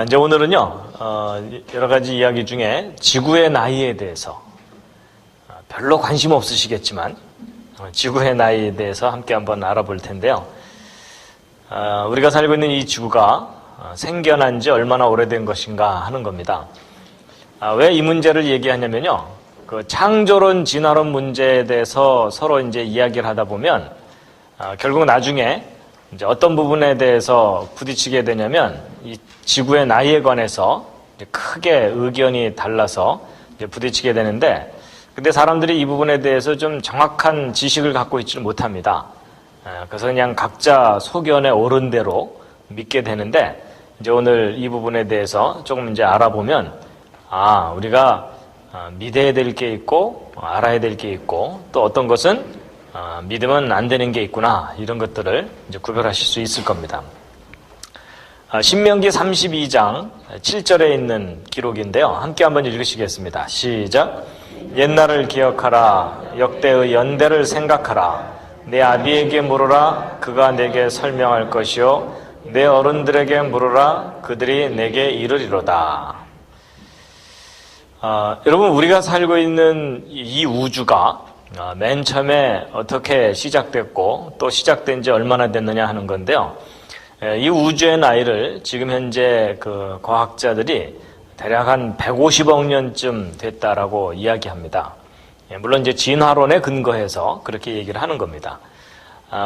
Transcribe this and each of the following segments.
이제 오늘은요, 여러 가지 이야기 중에 지구의 나이에 대해서, 별로 관심 없으시겠지만, 지구의 나이에 대해서 함께 한번 알아볼 텐데요. 우리가 살고 있는 이 지구가 생겨난 지 얼마나 오래된 것인가 하는 겁니다. 왜 이 문제를 얘기하냐면요, 그 창조론, 진화론 문제에 대해서 서로 이제 이야기를 하다 보면, 결국 나중에 이제 어떤 부분에 대해서 부딪히게 되냐면, 이 지구의 나이에 관해서 크게 의견이 달라서 이제 부딪히게 되는데, 근데 사람들이 이 부분에 대해서 좀 정확한 지식을 갖고 있지는 못합니다. 그래서 그냥 각자 소견에 옳은 대로 믿게 되는데, 이제 오늘 이 부분에 대해서 조금 이제 알아보면, 우리가 믿어야 될 게 있고, 알아야 될 게 있고, 또 어떤 것은 믿으면 안 되는 게 있구나, 이런 것들을 이제 구별하실 수 있을 겁니다. 신명기 32장 7절에 있는 기록인데요. 함께 한번 읽으시겠습니다. 시작. 옛날을 기억하라. 역대의 연대를 생각하라. 내 아비에게 물으라. 그가 내게 설명할 것이요. 내 어른들에게 물으라. 그들이 내게 이르리로다. 여러분, 우리가 살고 있는 이 우주가 맨 처음에 어떻게 시작됐고 또 시작된 지 얼마나 됐느냐 하는 건데요. 이 우주의 나이를 지금 현재 그 과학자들이 대략 한 150억 년쯤 됐다라고 이야기합니다. 물론 이제 진화론에 근거해서 그렇게 얘기를 하는 겁니다.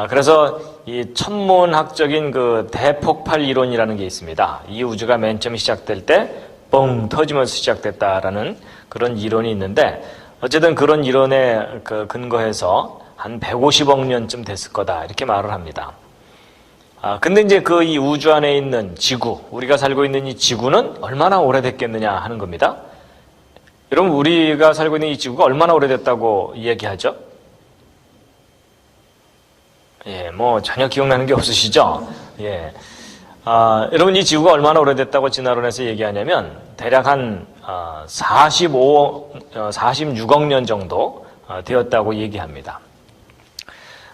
그래서 이 천문학적인 그 대폭발 이론이라는 게 있습니다. 이 우주가 맨 처음 시작될 때 뻥 터지면서 시작됐다라는 그런 이론이 있는데, 어쨌든 그런 이론에 그 근거해서 한 150억 년쯤 됐을 거다, 이렇게 말을 합니다. 근데 이제 그 이 우주 안에 있는 지구, 우리가 살고 있는 이 지구는 얼마나 오래됐겠느냐 하는 겁니다. 여러분, 우리가 살고 있는 이 지구가 얼마나 오래됐다고 이야기하죠? 전혀 기억나는 게 없으시죠? 여러분, 이 지구가 얼마나 오래됐다고 진화론에서 얘기하냐면, 대략 한 46억 년 정도 되었다고 얘기합니다.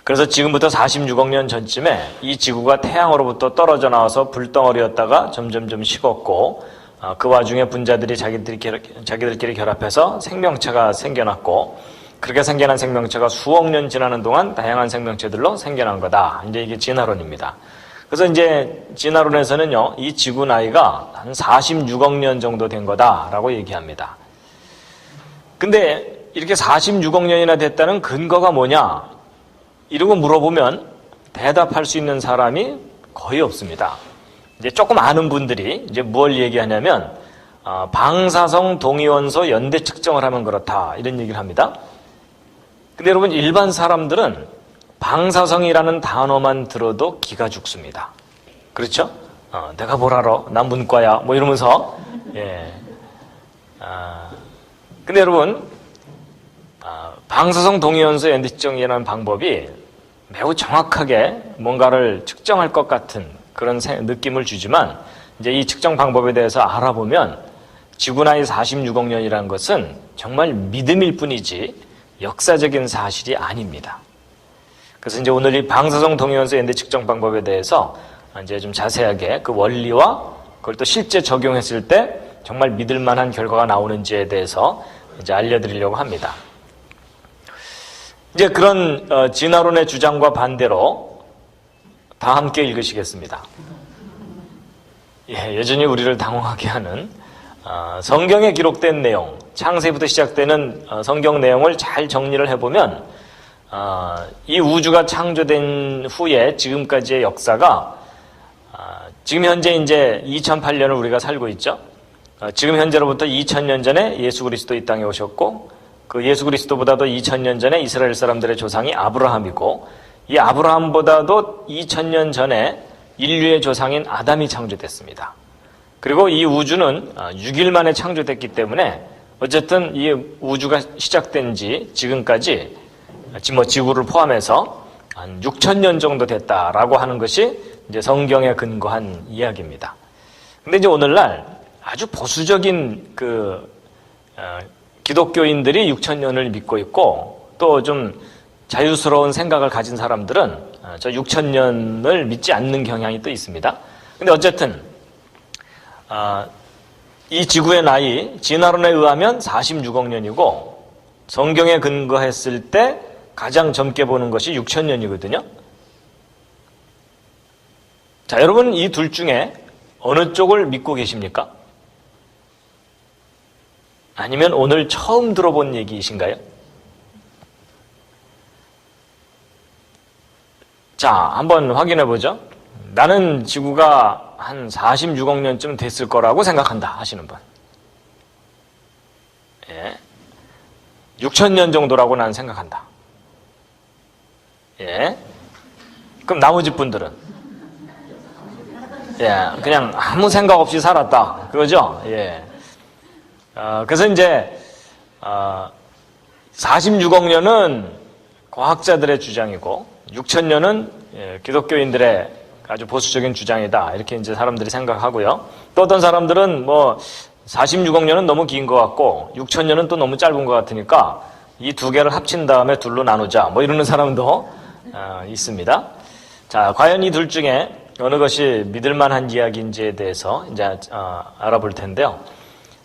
그래서 지금부터 46억 년 전쯤에 이 지구가 태양으로부터 떨어져 나와서 불덩어리였다가 점점 식었고, 그 와중에 분자들이 자기들끼리 결합해서 생명체가 생겨났고, 그렇게 생겨난 생명체가 수억 년 지나는 동안 다양한 생명체들로 생겨난 거다. 이제 이게 진화론입니다. 그래서 이제 진화론에서는요, 이 지구 나이가 한 46억 년 정도 된 거다라고 얘기합니다. 근데 이렇게 46억 년이나 됐다는 근거가 뭐냐? 이러고 물어보면 대답할 수 있는 사람이 거의 없습니다. 이제 조금 아는 분들이 이제 뭘 얘기하냐면, 방사성 동위원소 연대 측정을 하면 그렇다, 이런 얘기를 합니다. 근데 여러분, 일반 사람들은 방사성이라는 단어만 들어도 기가 죽습니다. 그렇죠? 내가 뭘 알아? 난 문과야. 이러면서. 근데 여러분, 방사성 동위원소 연대 측정이라는 방법이 매우 정확하게 뭔가를 측정할 것 같은 그런 느낌을 주지만, 이제 이 측정 방법에 대해서 알아보면 지구 나이 46억 년이라는 것은 정말 믿음일 뿐이지 역사적인 사실이 아닙니다. 그래서 이제 오늘 이 방사성 동위원소 연대 측정 방법에 대해서 이제 좀 자세하게 그 원리와 그걸 또 실제 적용했을 때 정말 믿을 만한 결과가 나오는지에 대해서 이제 알려드리려고 합니다. 이제 그런 진화론의 주장과 반대로 다 함께 읽으시겠습니다. 여전히 우리를 당황하게 하는 성경에 기록된 내용, 창세부터 시작되는 성경 내용을 잘 정리를 해보면, 이 우주가 창조된 후에 지금까지의 역사가, 지금 현재 이제 2008년을 우리가 살고 있죠. 지금 현재로부터 2000년 전에 예수 그리스도 이 땅에 오셨고, 그 예수 그리스도보다도 2000년 전에 이스라엘 사람들의 조상이 아브라함이고, 이 아브라함보다도 2000년 전에 인류의 조상인 아담이 창조됐습니다. 그리고 이 우주는 6일 만에 창조됐기 때문에 어쨌든 이 우주가 시작된 지 지금까지 지구를 포함해서 한 6,000년 정도 됐다라고 하는 것이 이제 성경에 근거한 이야기입니다. 근데 이제 오늘날 아주 보수적인 기독교인들이 6,000년을 믿고 있고, 또 좀 자유스러운 생각을 가진 사람들은 저 6,000년을 믿지 않는 경향이 또 있습니다. 근데 어쨌든 이 지구의 나이, 진화론에 의하면 46억 년이고 성경에 근거했을 때 가장 젊게 보는 것이 6천 년이거든요. 자, 여러분 이 둘 중에 어느 쪽을 믿고 계십니까? 아니면 오늘 처음 들어본 얘기이신가요? 자, 한번 확인해 보죠. 나는 지구가 한 46억 년쯤 됐을 거라고 생각한다 하시는 분. 예. 6천 년 정도라고 나는 생각한다. 예. 그럼 나머지 분들은? 예. 그냥 아무 생각 없이 살았다. 그거죠? 예. 그래서 이제, 46억 년은 과학자들의 주장이고, 6천 년은 기독교인들의 아주 보수적인 주장이다. 이렇게 이제 사람들이 생각하고요. 또 어떤 사람들은 뭐 46억 년은 너무 긴 것 같고 6천 년은 또 너무 짧은 것 같으니까 이 두 개를 합친 다음에 둘로 나누자. 뭐 이러는 사람도 있습니다. 자, 과연 이 둘 중에 어느 것이 믿을만한 이야기인지에 대해서 이제 알아볼 텐데요.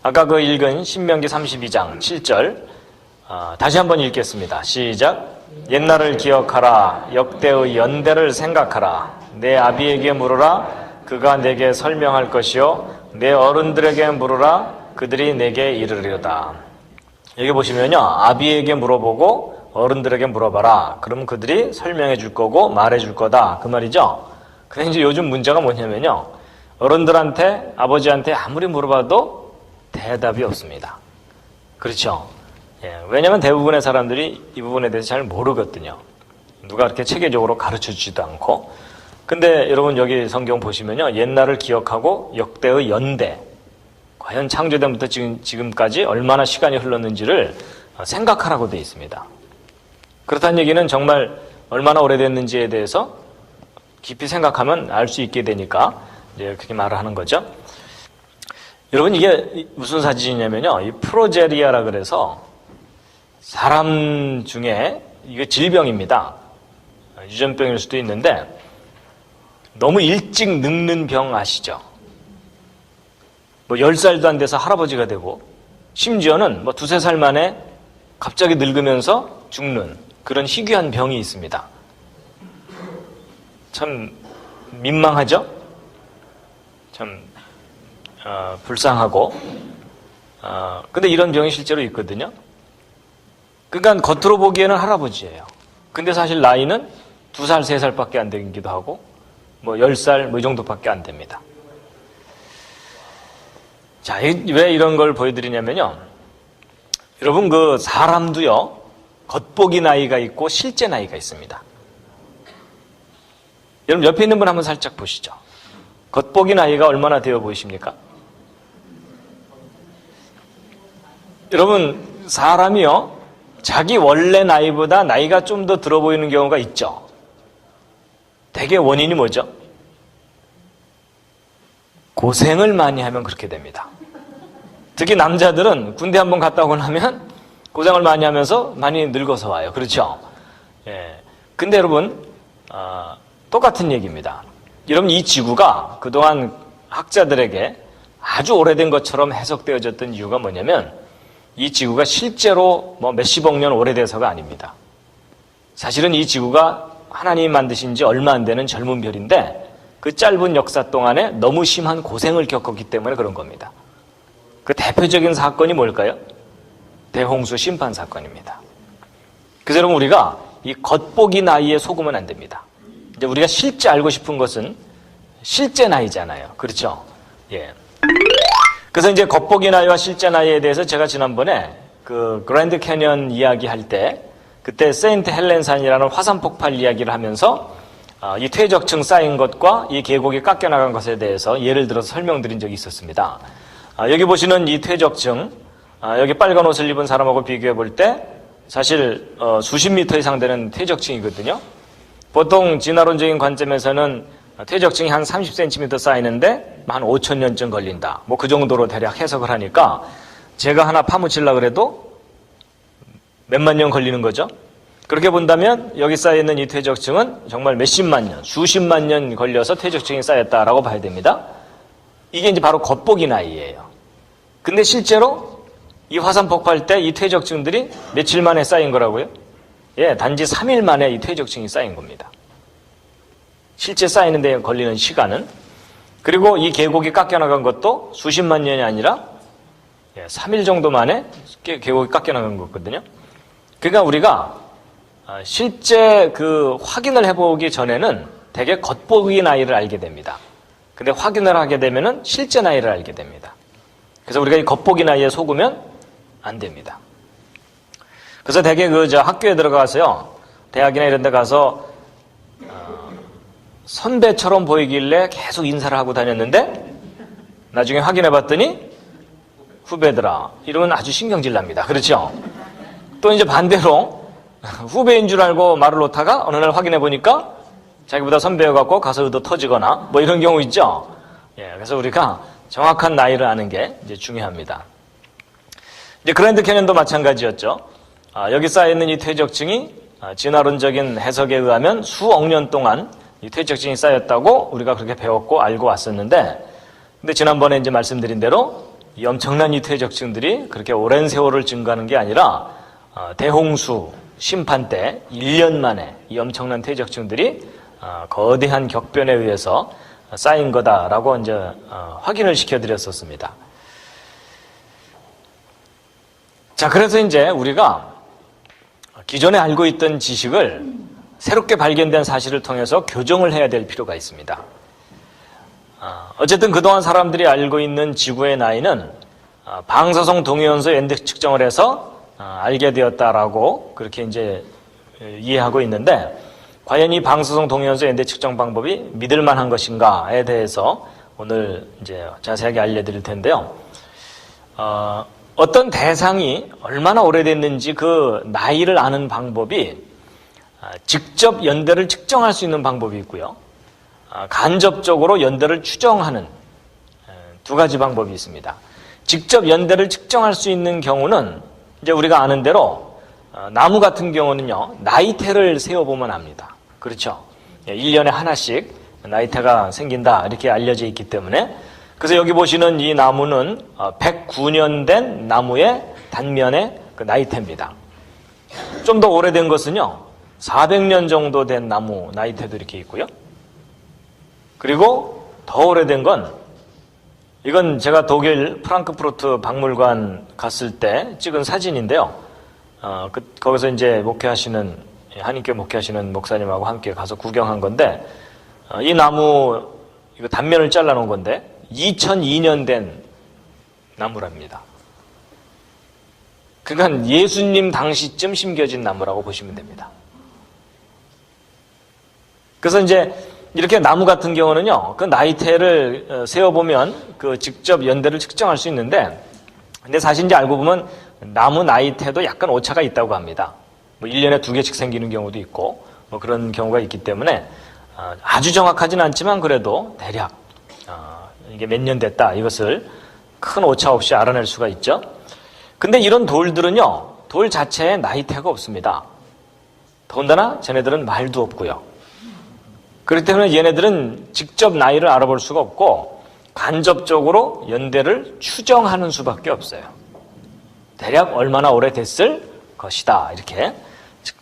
아까 그 읽은 신명기 32장 7절 다시 한번 읽겠습니다. 시작. 옛날을 기억하라. 역대의 연대를 생각하라. 내 아비에게 물으라. 그가 내게 설명할 것이요. 내 어른들에게 물으라. 그들이 내게 이르리로다. 여기 보시면요. 아비에게 물어보고 어른들에게 물어봐라. 그럼 그들이 설명해 줄 거고 말해 줄 거다. 그 말이죠. 근데 이제 요즘 문제가 뭐냐면요. 어른들한테, 아버지한테 아무리 물어봐도 대답이 없습니다. 그렇죠? 예, 왜냐하면 대부분의 사람들이 이 부분에 대해서 잘 모르거든요. 누가 그렇게 체계적으로 가르쳐 주지도 않고. 근데 여러분 여기 성경 보시면요. 옛날을 기억하고 역대의 연대. 과연 창조된부터 지금까지 얼마나 시간이 흘렀는지를 생각하라고 되어 있습니다. 그렇다는 얘기는 정말 얼마나 오래됐는지에 대해서 깊이 생각하면 알 수 있게 되니까 이제 그렇게 말을 하는 거죠. 여러분 이게 무슨 사진이냐면요. 이 프로제리아라 그래서 사람 중에 이게 질병입니다. 유전병일 수도 있는데 너무 일찍 늙는 병 아시죠? 뭐 10살도 안 돼서 할아버지가 되고 심지어는 뭐 2-3살 만에 갑자기 늙으면서 죽는 그런 희귀한 병이 있습니다. 참 민망하죠? 참 불쌍하고 근데 이런 병이 실제로 있거든요. 그러니까 겉으로 보기에는 할아버지예요. 근데 사실 나이는 2살, 3살밖에 안 되기도 하고 뭐 10살 뭐 이 정도밖에 안 됩니다. 자, 왜 이런 걸 보여드리냐면요. 여러분 그 사람도요. 겉보기 나이가 있고 실제 나이가 있습니다. 여러분 옆에 있는 분 한번 살짝 보시죠. 겉보기 나이가 얼마나 되어 보이십니까? 여러분 사람이요. 자기 원래 나이보다 나이가 좀 더 들어 보이는 경우가 있죠. 대개 원인이 뭐죠? 고생을 많이 하면 그렇게 됩니다. 특히 남자들은 군대 한번 갔다 오고 나면 고생을 많이 하면서 많이 늙어서 와요. 그렇죠? 예. 근데 여러분, 똑같은 얘기입니다. 여러분, 이 지구가 그동안 학자들에게 아주 오래된 것처럼 해석되어졌던 이유가 뭐냐면 이 지구가 실제로 뭐 몇십억 년 오래돼서가 아닙니다. 사실은 이 지구가 하나님이 만드신 지 얼마 안 되는 젊은 별인데 그 짧은 역사 동안에 너무 심한 고생을 겪었기 때문에 그런 겁니다. 그 대표적인 사건이 뭘까요? 대홍수 심판 사건입니다. 그래서 여러분 우리가 이 겉보기 나이에 속으면 안 됩니다. 이제 우리가 실제 알고 싶은 것은 실제 나이잖아요. 그렇죠? 예. 그래서 이제 겉보기 나이와 실제 나이에 대해서 제가 지난번에 그 그랜드 캐년 이야기할 때 그때 세인트 헬렌산이라는 화산 폭발 이야기를 하면서 이 퇴적층 쌓인 것과 이 계곡이 깎여나간 것에 대해서 예를 들어서 설명드린 적이 있었습니다. 여기 보시는 이 퇴적층, 여기 빨간 옷을 입은 사람하고 비교해 볼 때 사실 수십 미터 이상 되는 퇴적층이거든요. 보통 진화론적인 관점에서는 퇴적층이 한 30cm 쌓이는데 한 5,000년쯤 걸린다. 뭐 그 정도로 대략 해석을 하니까 제가 하나 파묻히려고 그래도 몇만 년 걸리는 거죠. 그렇게 본다면 여기 쌓여있는 이 퇴적층은 정말 몇십만 년, 수십만 년 걸려서 퇴적층이 쌓였다라고 봐야 됩니다. 이게 이제 바로 겉보기 나이예요. 근데 실제로 이 화산 폭발 때 이 퇴적층들이 며칠 만에 쌓인 거라고요? 예, 단지 3일 만에 이 퇴적층이 쌓인 겁니다. 실제 쌓이는 데 걸리는 시간은. 그리고 이 계곡이 깎여나간 것도 수십만 년이 아니라 3일 정도 만에 계곡이 깎여나간 거거든요. 그러니까 우리가 실제 그 확인을 해보기 전에는 되게 겉보기 나이를 알게 됩니다. 근데 확인을 하게 되면은 실제 나이를 알게 됩니다. 그래서 우리가 이 겉보기 나이에 속으면 안 됩니다. 그래서 되게 학교에 들어가서요, 대학이나 이런 데 가서 선배처럼 보이길래 계속 인사를 하고 다녔는데 나중에 확인해 봤더니 후배더라. 이러면 아주 신경질 납니다. 그렇죠? 또 이제 반대로 후배인 줄 알고 말을 놓다가 어느 날 확인해 보니까 자기보다 선배여갖고 가서 의도 터지거나 뭐 이런 경우 있죠. 예, 그래서 우리가 정확한 나이를 아는 게 이제 중요합니다. 이제 그랜드 캐년도 마찬가지였죠. 여기 쌓여있는 이 퇴적층이 진화론적인 해석에 의하면 수억 년 동안 이 퇴적층이 쌓였다고 우리가 그렇게 배웠고 알고 왔었는데, 근데 지난번에 이제 말씀드린 대로 이 엄청난 이 퇴적층들이 그렇게 오랜 세월을 증가하는 게 아니라 대홍수 심판 때 1년 만에 이 엄청난 퇴적층들이 거대한 격변에 의해서 쌓인 거다라고 이제 확인을 시켜드렸었습니다. 자, 그래서 이제 우리가 기존에 알고 있던 지식을 새롭게 발견된 사실을 통해서 교정을 해야 될 필요가 있습니다. 어쨌든 그동안 사람들이 알고 있는 지구의 나이는 방사성 동위원소 연대 측정을 해서 알게 되었다라고 그렇게 이제 이해하고 있는데, 과연 이 방사성 동위원소 연대 측정 방법이 믿을 만한 것인가에 대해서 오늘 이제 자세하게 알려드릴 텐데요. 어떤 대상이 얼마나 오래됐는지 그 나이를 아는 방법이 직접 연대를 측정할 수 있는 방법이 있고요. 간접적으로 연대를 추정하는 두 가지 방법이 있습니다. 직접 연대를 측정할 수 있는 경우는 이제 우리가 아는 대로 나무 같은 경우는요, 나이테를 세어보면 압니다. 그렇죠? 1년에 하나씩 나이테가 생긴다 이렇게 알려져 있기 때문에, 그래서 여기 보시는 이 나무는 109년 된 나무의 단면의 그 나이테입니다. 좀 더 오래된 것은요, 400년 정도 된 나무 나이테도 이렇게 있고요. 그리고 더 오래된 건, 이건 제가 독일 프랑크푸르트 박물관 갔을 때 찍은 사진인데요. 거기서 이제 한인교 목회하시는 목사님하고 함께 가서 구경한 건데, 이 나무, 이거 단면을 잘라놓은 건데, 2002년 된 나무랍니다. 그러니까 예수님 당시쯤 심겨진 나무라고 보시면 됩니다. 그래서 이제 이렇게 나무 같은 경우는요, 그 나이테를 세어보면 그 직접 연대를 측정할 수 있는데, 근데 사실 이제 알고 보면 나무 나이테도 약간 오차가 있다고 합니다. 뭐 1년에 2개씩 생기는 경우도 있고, 뭐 그런 경우가 있기 때문에 아주 정확하진 않지만 그래도 대략 이게 몇 년 됐다, 이것을 큰 오차 없이 알아낼 수가 있죠. 근데 이런 돌들은요, 돌 자체에 나이테가 없습니다. 더군다나 쟤네들은 말도 없고요. 그렇기 때문에 얘네들은 직접 나이를 알아볼 수가 없고 간접적으로 연대를 추정하는 수밖에 없어요. 대략 얼마나 오래됐을 것이다, 이렇게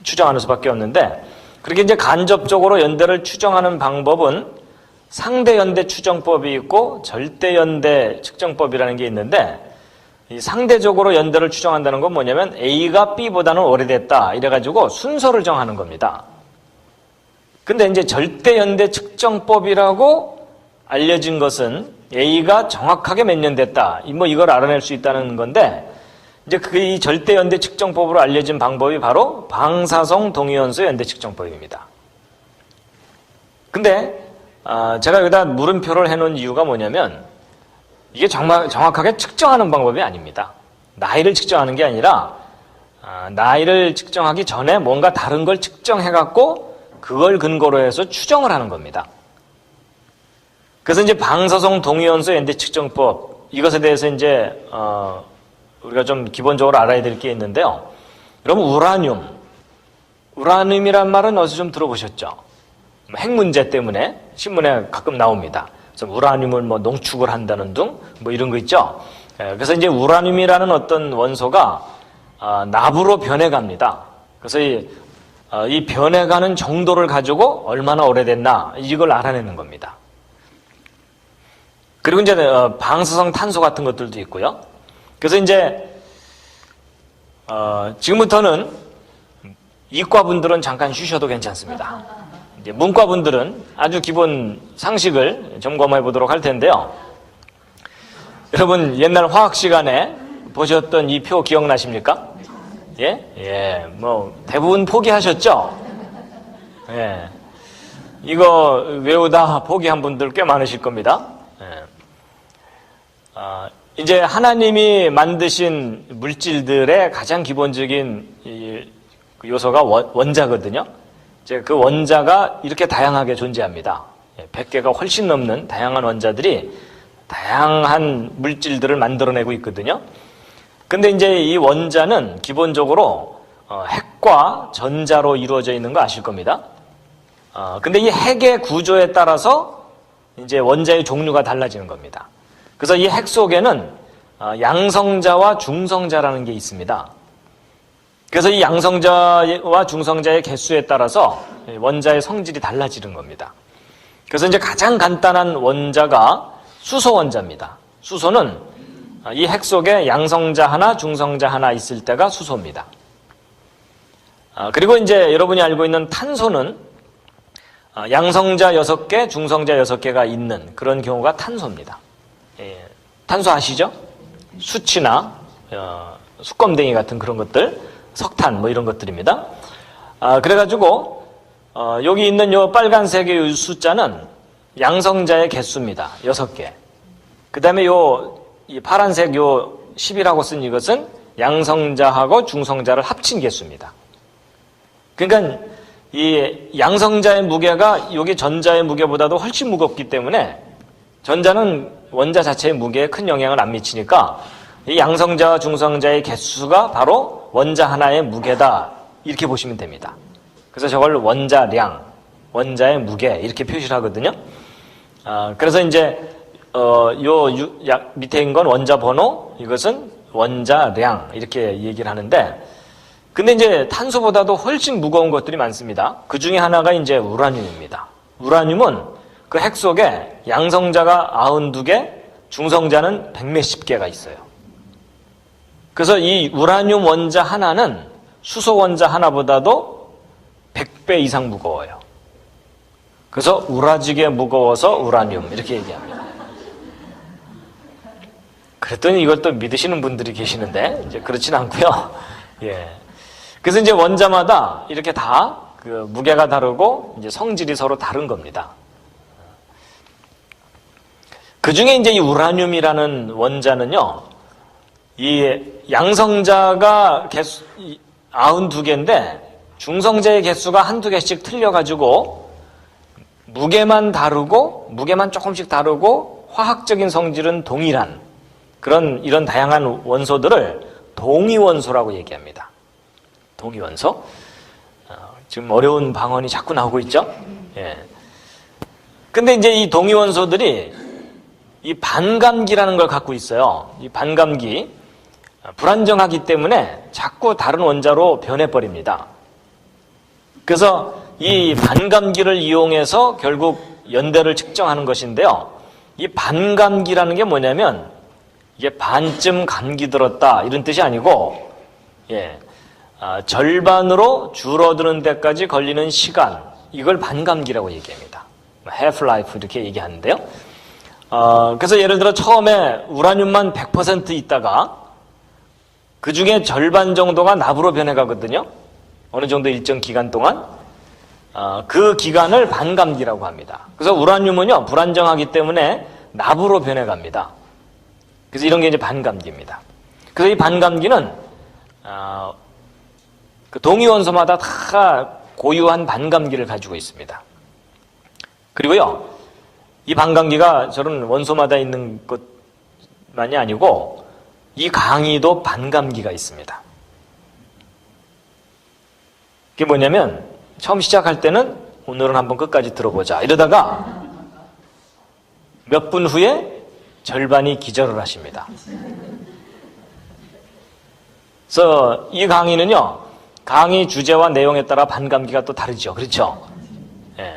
추정하는 수밖에 없는데, 그렇게 이제 간접적으로 연대를 추정하는 방법은 상대연대 추정법이 있고 절대연대 측정법이라는 게 있는데, 이 상대적으로 연대를 추정한다는 건 뭐냐면 A가 B보다는 오래됐다 이래가지고 순서를 정하는 겁니다. 근데 이제 절대연대 측정법이라고 알려진 것은 A가 정확하게 몇 년 됐다, 뭐 이걸 알아낼 수 있다는 건데, 이제 이 절대연대 측정법으로 알려진 방법이 바로 방사성 동위원소 연대 측정법입니다. 근데 제가 여기다 물음표를 해놓은 이유가 뭐냐면, 이게 정말 정확하게 측정하는 방법이 아닙니다. 나이를 측정하는 게 아니라 나이를 측정하기 전에 뭔가 다른 걸 측정해갖고 그걸 근거로 해서 추정을 하는 겁니다. 그래서 이제 방사성 동위원소 연대 측정법, 이것에 대해서 이제 우리가 좀 기본적으로 알아야 될 게 있는데요. 여러분, 우라늄이란 말은 어디서 좀 들어보셨죠? 핵 문제 때문에 신문에 가끔 나옵니다. 우라늄을 뭐 농축을 한다는 등 뭐 이런 거 있죠. 그래서 이제 우라늄이라는 어떤 원소가 납으로 변해갑니다. 그래서 이 변해가는 정도를 가지고 얼마나 오래됐나 이걸 알아내는 겁니다. 그리고 이제 방사성 탄소 같은 것들도 있고요. 그래서 이제 지금부터는 이과분들은 잠깐 쉬셔도 괜찮습니다. 이제 문과분들은 아주 기본 상식을 점검해 보도록 할 텐데요. 여러분 옛날 화학 시간에 보셨던 이 표 기억나십니까? 예, 뭐 대부분 포기하셨죠? 예, 이거 외우다 포기한 분들 꽤 많으실 겁니다. 예. 이제 하나님이 만드신 물질들의 가장 기본적인 요소가 원자거든요. 이제 그 원자가 이렇게 다양하게 존재합니다. 100개가 훨씬 넘는 다양한 원자들이 다양한 물질들을 만들어내고 있거든요. 근데 이제 이 원자는 기본적으로 핵과 전자로 이루어져 있는 거 아실 겁니다. 근데 이 핵의 구조에 따라서 이제 원자의 종류가 달라지는 겁니다. 그래서 이 핵 속에는 양성자와 중성자라는 게 있습니다. 그래서 이 양성자와 중성자의 개수에 따라서 원자의 성질이 달라지는 겁니다. 그래서 이제 가장 간단한 원자가 수소 원자입니다. 수소는 이 핵 속에 양성자 하나, 중성자 하나 있을 때가 수소입니다. 그리고 이제 여러분이 알고 있는 탄소는 양성자 6개, 중성자 6개가 있는 그런 경우가 탄소입니다. 탄소 아시죠? 수치나 수검댕이 같은 그런 것들, 석탄 뭐 이런 것들입니다. 그래가지고 여기 있는 요 빨간색의 숫자는 양성자의 개수입니다. 6개. 그 다음에 이 파란색 요 10이라고 쓴 이것은 양성자하고 중성자를 합친 개수입니다. 그러니까 이 양성자의 무게가 여기 전자의 무게보다도 훨씬 무겁기 때문에 전자는 원자 자체의 무게에 큰 영향을 안 미치니까 이 양성자와 중성자의 개수가 바로 원자 하나의 무게다 이렇게 보시면 됩니다. 그래서 저걸 원자량, 원자의 무게 이렇게 표시를 하거든요. 그래서 이제 밑에 있는 건 원자 번호, 이것은 원자량 이렇게 얘기를 하는데, 근데 이제 탄소보다도 훨씬 무거운 것들이 많습니다. 그 중에 하나가 이제 우라늄입니다. 우라늄은 그 핵 속에 양성자가 92개, 중성자는 100몇십 개가 있어요. 그래서 이 우라늄 원자 하나는 수소 원자 하나보다도 100배 이상 무거워요. 그래서 우라지게 무거워서 우라늄 이렇게 얘기합니다. 그랬더니 이걸 또 믿으시는 분들이 계시는데 이제 그렇진 않고요. 예. 그래서 이제 원자마다 이렇게 다 그 무게가 다르고 이제 성질이 서로 다른 겁니다. 그 중에 이제 이 우라늄이라는 원자는요, 이 양성자가 개수 92개인데 중성자의 개수가 한두 개씩 틀려가지고 무게만 조금씩 다르고 화학적인 성질은 동일한 이런 다양한 원소들을 동위원소라고 얘기합니다. 동위원소. 지금 어려운 방언이 자꾸 나오고 있죠? 예. 근데 이제 이 동위원소들이 이 반감기라는 걸 갖고 있어요. 이 반감기. 불안정하기 때문에 자꾸 다른 원자로 변해버립니다. 그래서 이 반감기를 이용해서 결국 연대를 측정하는 것인데요. 이 반감기라는 게 뭐냐면 이게 반쯤 감기 들었다 이런 뜻이 아니고, 절반으로 줄어드는 데까지 걸리는 시간, 이걸 반감기라고 얘기합니다. half-life 이렇게 얘기하는데요. 그래서 예를 들어 처음에 우라늄만 100% 있다가 그 중에 절반 정도가 납으로 변해가거든요. 어느 정도 일정 기간 동안. 그 기간을 반감기라고 합니다. 그래서 우라늄은요, 불안정하기 때문에 납으로 변해갑니다. 그래서 이런 게 이제 반감기입니다. 그래서 이 반감기는 그 동위원소마다 다 고유한 반감기를 가지고 있습니다. 그리고요, 이 반감기가 저런 원소마다 있는 것만이 아니고 이 강의도 반감기가 있습니다. 그게 뭐냐면 처음 시작할 때는 오늘은 한번 끝까지 들어보자 이러다가 몇 분 후에 절반이 기절을 하십니다. 그래서 이 강의는요, 강의 주제와 내용에 따라 반감기가 또 다르죠. 그렇죠? 예,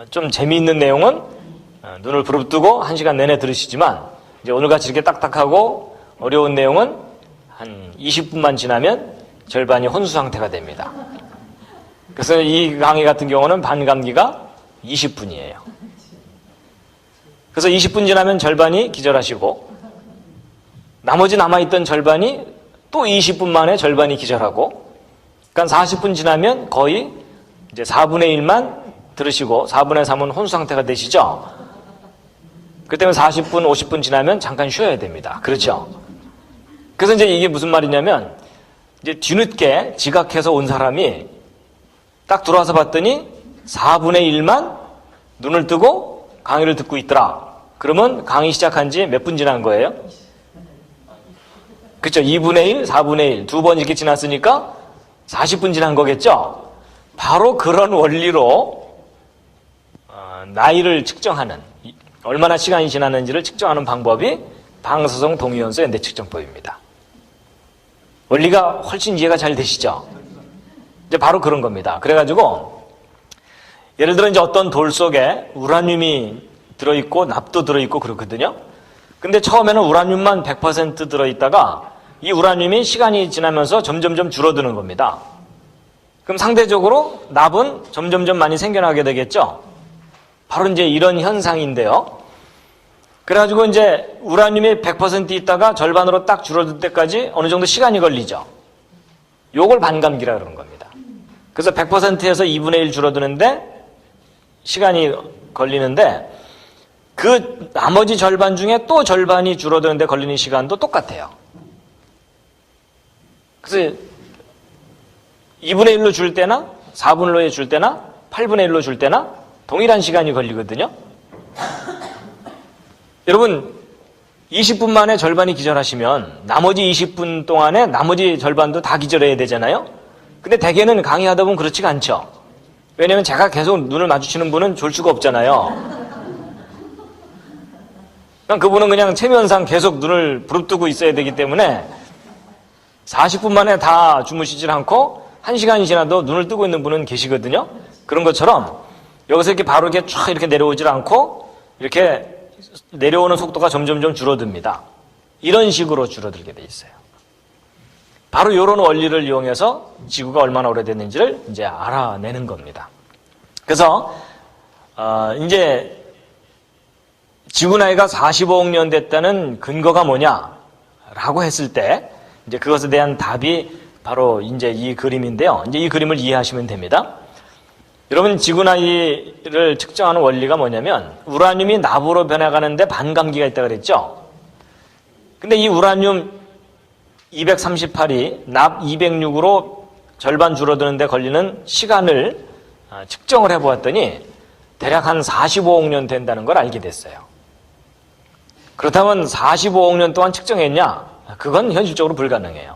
좀 재미있는 내용은 눈을 부릅뜨고 1시간 내내 들으시지만, 이제 오늘같이 이렇게 딱딱하고 어려운 내용은 한 20분만 지나면 절반이 혼수 상태가 됩니다. 그래서 이 강의 같은 경우는 반감기가 20분이에요. 그래서 20분 지나면 절반이 기절하시고, 나머지 남아있던 절반이 또 20분 만에 절반이 기절하고, 그러니까 40분 지나면 거의 이제 4분의 1만 들으시고 4분의 3은 혼수 상태가 되시죠? 그 때문에 40분, 50분 지나면 잠깐 쉬어야 됩니다. 그렇죠? 그래서 이제 이게 무슨 말이냐면, 이제 뒤늦게 지각해서 온 사람이 딱 들어와서 봤더니 4분의 1만 눈을 뜨고 강의를 듣고 있더라. 그러면 강의 시작한 지 몇 분 지난 거예요? 그렇죠? 2분의 1, 4분의 1, 두 번 이렇게 지났으니까 40분 지난 거겠죠? 바로 그런 원리로 나이를 측정하는, 얼마나 시간이 지났는지를 측정하는 방법이 방사성 동위원소 연대 측정법입니다. 원리가 훨씬 이해가 잘 되시죠? 이제 바로 그런 겁니다. 그래가지고 예를 들어 이제 어떤 돌 속에 우라늄이 들어있고 납도 들어있고 그렇거든요. 근데 처음에는 우라늄만 100% 들어있다가 이 우라늄이 시간이 지나면서 점점점 줄어드는 겁니다. 그럼 상대적으로 납은 점점점 많이 생겨나게 되겠죠? 바로 이제 이런 현상인데요. 그래가지고 이제 우라늄이 100% 있다가 절반으로 딱 줄어들 때까지 어느 정도 시간이 걸리죠. 요걸 반감기라 그러는 겁니다. 그래서 100%에서 2분의 1 줄어드는데 시간이 걸리는데, 그 나머지 절반 중에 또 절반이 줄어드는데 걸리는 시간도 똑같아요. 그래서 2분의 1로 줄 때나 4분의 1로 줄 때나 8분의 1로 줄 때나 동일한 시간이 걸리거든요. 여러분 20분 만에 절반이 기절하시면 나머지 20분 동안에 나머지 절반도 다 기절해야 되잖아요. 근데 대개는 강의하다 보면 그렇지가 않죠. 왜냐하면 제가 계속 눈을 마주치는 분은 졸 수가 없잖아요. 그분은 그냥 체면상 계속 눈을 부릅뜨고 있어야 되기 때문에 40분 만에 다 주무시질 않고 1시간이 지나도 눈을 뜨고 있는 분은 계시거든요. 그런 것처럼 여기서 이렇게 바로 이렇게 쫙 이렇게 내려오질 않고 이렇게 내려오는 속도가 점점점 줄어듭니다. 이런 식으로 줄어들게 돼 있어요. 바로 이런 원리를 이용해서 지구가 얼마나 오래됐는지를 이제 알아내는 겁니다. 그래서 이제 지구 나이가 45억 년 됐다는 근거가 뭐냐라고 했을 때 이제 그것에 대한 답이 바로 이제 이 그림인데요. 이제 이 그림을 이해하시면 됩니다. 여러분 지구 나이를 측정하는 원리가 뭐냐면, 우라늄이 납으로 변해가는데 반감기가 있다고 그랬죠. 근데 이 우라늄 238이 납 206으로 절반 줄어드는데 걸리는 시간을 측정을 해보았더니 대략 한 45억 년 된다는 걸 알게 됐어요. 그렇다면 45억 년 동안 측정했냐? 그건 현실적으로 불가능해요.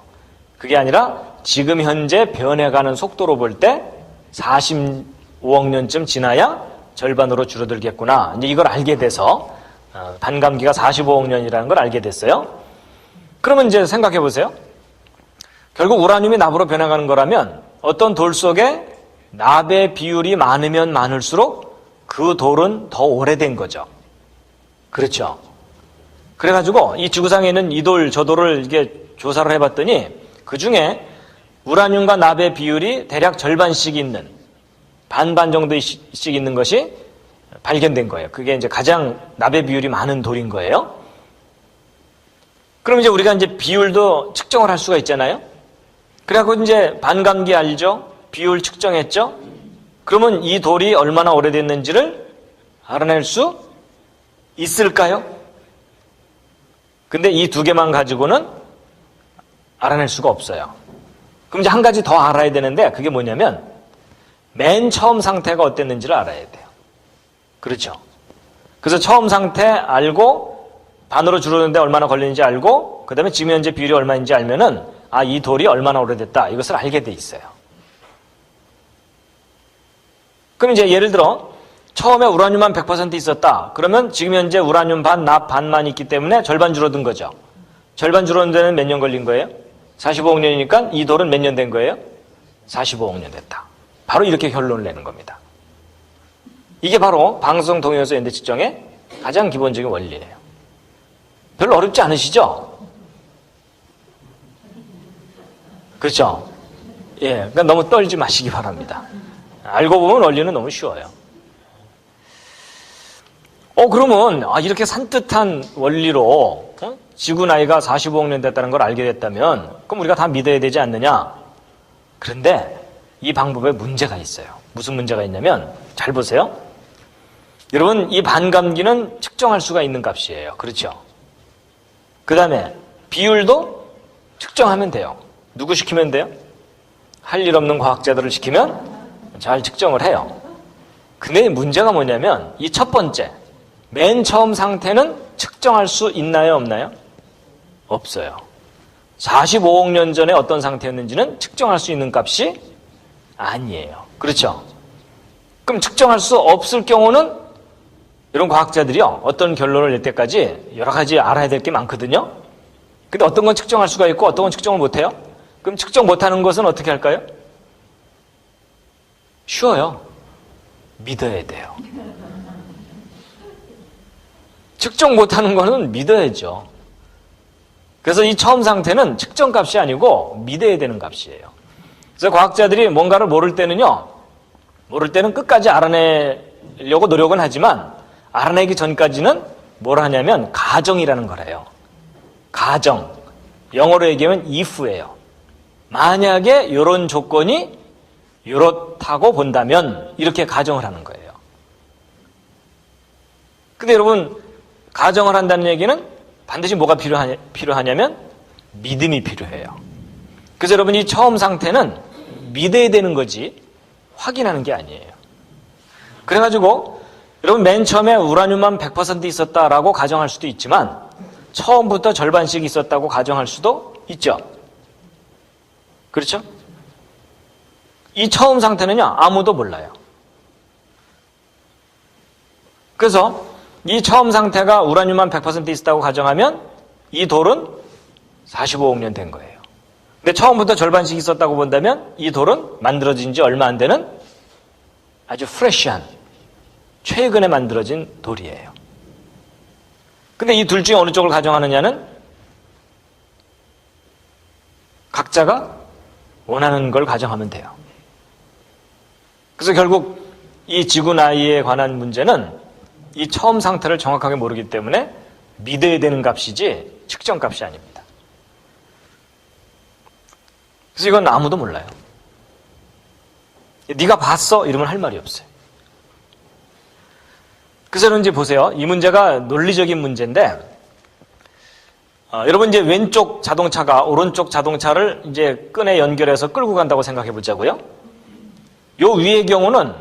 그게 아니라 지금 현재 변해가는 속도로 볼 때 45억 년쯤 지나야 절반으로 줄어들겠구나. 이제 이걸 알게 돼서 반감기가 45억 년이라는 걸 알게 됐어요. 그러면 이제 생각해 보세요. 결국 우라늄이 납으로 변해가는 거라면 어떤 돌 속에 납의 비율이 많으면 많을수록 그 돌은 더 오래된 거죠. 그렇죠. 그래가지고 이 지구상에 있는 이 돌, 저 돌을 이게 조사를 해봤더니 그 중에 우라늄과 납의 비율이 대략 절반씩 있는, 반반 정도씩 있는 것이 발견된 거예요. 그게 이제 가장 납의 비율이 많은 돌인 거예요. 그럼 이제 우리가 이제 비율도 측정을 할 수가 있잖아요. 그래갖고 이제 반감기 알죠? 비율 측정했죠? 그러면 이 돌이 얼마나 오래됐는지를 알아낼 수 있을까요? 근데 이 두 개만 가지고는 알아낼 수가 없어요. 그럼 이제 한 가지 더 알아야 되는데, 그게 뭐냐면 맨 처음 상태가 어땠는지를 알아야 돼요. 그렇죠? 그래서 처음 상태 알고 반으로 줄었는데 얼마나 걸리는지 알고 그 다음에 지금 현재 비율이 얼마인지 알면은 이 돌이 얼마나 오래됐다, 이것을 알게 돼 있어요. 그럼 이제 예를 들어 처음에 우라늄만 100% 있었다. 그러면 지금 현재 우라늄 반, 납 반만 있기 때문에 절반 줄어든 거죠. 절반 줄어든 데는 몇 년 걸린 거예요? 45억 년이니까 이 돌은 몇 년 된 거예요? 45억 년 됐다. 바로 이렇게 결론을 내는 겁니다. 이게 바로 방사성 동위원소 연대 측정의 가장 기본적인 원리예요. 별로 어렵지 않으시죠? 그렇죠? 예, 그러니까 너무 떨지 마시기 바랍니다. 알고 보면 원리는 너무 쉬워요. 그러면 이렇게 산뜻한 원리로 지구 나이가 45억 년 됐다는 걸 알게 됐다면 그럼 우리가 다 믿어야 되지 않느냐? 그런데 이 방법에 문제가 있어요. 무슨 문제가 있냐면 잘 보세요. 여러분, 이 반감기는 측정할 수가 있는 값이에요. 그렇죠? 그 다음에 비율도 측정하면 돼요. 누구 시키면 돼요? 할 일 없는 과학자들을 시키면 잘 측정을 해요. 근데 문제가 뭐냐면 이 첫 번째, 맨 처음 상태는 측정할 수 있나요? 없나요? 없어요. 45억 년 전에 어떤 상태였는지는 측정할 수 있는 값이 아니에요. 그렇죠? 그럼 측정할 수 없을 경우는 이런 과학자들이요, 어떤 결론을 낼 때까지 여러 가지 알아야 될 게 많거든요. 근데 어떤 건 측정할 수가 있고 어떤 건 측정을 못해요. 그럼 측정 못하는 것은 어떻게 할까요? 쉬워요. 믿어야 돼요. 측정 못하는 거는 믿어야죠. 그래서 이 처음 상태는 측정값이 아니고 믿어야 되는 값이에요. 그래서 과학자들이 뭔가를 모를 때는 끝까지 알아내려고 노력은 하지만 알아내기 전까지는 뭘 하냐면 가정이라는 걸 해요. 가정. 영어로 얘기하면 if예요. 만약에 이런 조건이 이렇다고 본다면 이렇게 가정을 하는 거예요. 근데 여러분, 가정을 한다는 얘기는 반드시 뭐가 필요하냐면 믿음이 필요해요. 그래서 여러분, 이 처음 상태는 믿어야 되는 거지 확인하는 게 아니에요. 그래가지고 여러분, 맨 처음에 우라늄만 100% 있었다라고 가정할 수도 있지만 처음부터 절반씩 있었다고 가정할 수도 있죠. 그렇죠? 이 처음 상태는요, 아무도 몰라요. 그래서 이 처음 상태가 우라늄만 100% 있었다고 가정하면 이 돌은 45억 년 된 거예요. 근데 처음부터 절반씩 있었다고 본다면 이 돌은 만들어진 지 얼마 안 되는 아주 프레시한, 최근에 만들어진 돌이에요. 근데 이 둘 중에 어느 쪽을 가정하느냐는 각자가 원하는 걸 가정하면 돼요. 그래서 결국 이 지구 나이에 관한 문제는 이 처음 상태를 정확하게 모르기 때문에 믿어야 되는 값이지 측정 값이 아닙니다. 그래서 이건 아무도 몰라요. 네가 봤어? 이러면 할 말이 없어요. 그래서 이제 보세요. 이 문제가 논리적인 문제인데, 여러분 이제 왼쪽 자동차가 오른쪽 자동차를 이제 끈에 연결해서 끌고 간다고 생각해 보자고요. 요 위의 경우는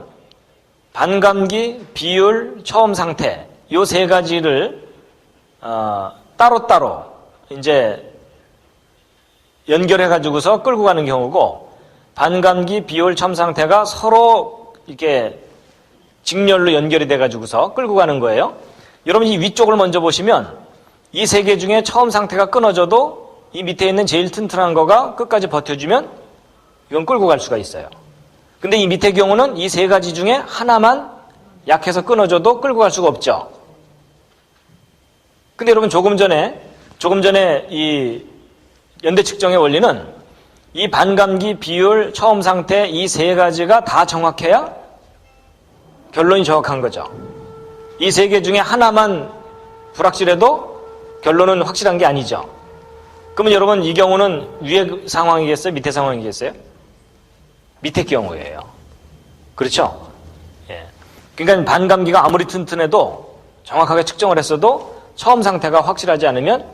반감기, 비율, 처음 상태 요 세 가지를 따로따로 이제 연결해 가지고서 끌고 가는 경우고, 반감기, 비율, 처음 상태가 서로 이렇게 직렬로 연결이 돼 가지고서 끌고 가는 거예요. 여러분 이 위쪽을 먼저 보시면 이 세 개 중에 처음 상태가 끊어져도 이 밑에 있는 제일 튼튼한 거가 끝까지 버텨주면 이건 끌고 갈 수가 있어요. 근데 이 밑에 경우는 이 세 가지 중에 하나만 약해서 끊어져도 끌고 갈 수가 없죠. 근데 여러분 조금 전에 이 연대 측정의 원리는 이 반감기, 비율, 처음 상태 이 세 가지가 다 정확해야 결론이 정확한 거죠. 이 세 개 중에 하나만 불확실해도 결론은 확실한 게 아니죠. 그러면 여러분 이 경우는 위의 상황이겠어요? 밑에 상황이겠어요? 밑에 경우예요. 그렇죠? 예. 그러니까 반감기가 아무리 튼튼해도 정확하게 측정을 했어도 처음 상태가 확실하지 않으면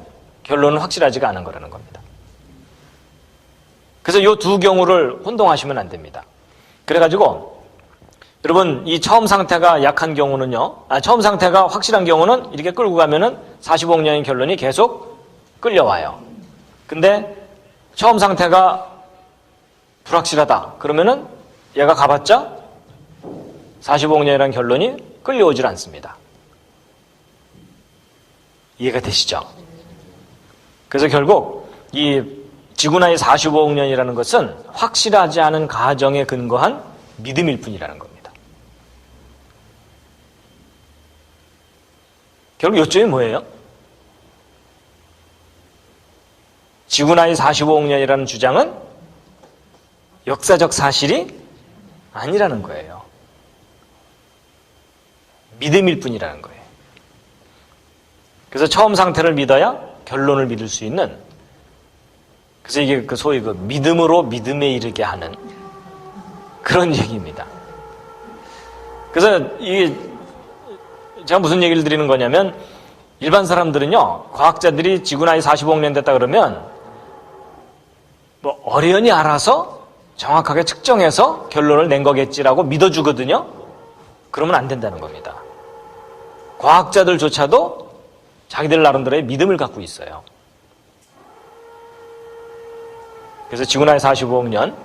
결론은 확실하지가 않은 거라는 겁니다. 그래서 이 두 경우를 혼동하시면 안 됩니다. 그래가지고 여러분 이 처음 상태가 약한 경우는요, 처음 상태가 확실한 경우는 이렇게 끌고 가면은 45억 년의 결론이 계속 끌려와요. 근데 처음 상태가 불확실하다 그러면은 얘가 가봤자 45억 년이라는 결론이 끌려오질 않습니다. 이해가 되시죠? 그래서 결국 이 지구나이 45억 년이라는 것은 확실하지 않은 가정에 근거한 믿음일 뿐이라는 겁니다. 결국 요점이 뭐예요? 지구나이 45억 년이라는 주장은 역사적 사실이 아니라는 거예요. 믿음일 뿐이라는 거예요. 그래서 처음 상태를 믿어야 결론을 믿을 수 있는, 그래서 이게 소위 믿음으로 믿음에 이르게 하는 그런 얘기입니다. 그래서 이게 제가 무슨 얘기를 드리는 거냐면, 일반 사람들은요, 과학자들이 지구나이 45억 년 됐다 그러면 뭐 어련히 알아서 정확하게 측정해서 결론을 낸 거겠지라고 믿어주거든요. 그러면 안 된다는 겁니다. 과학자들조차도 자기들 나름대로의 믿음을 갖고 있어요. 그래서 지구나이 45억 년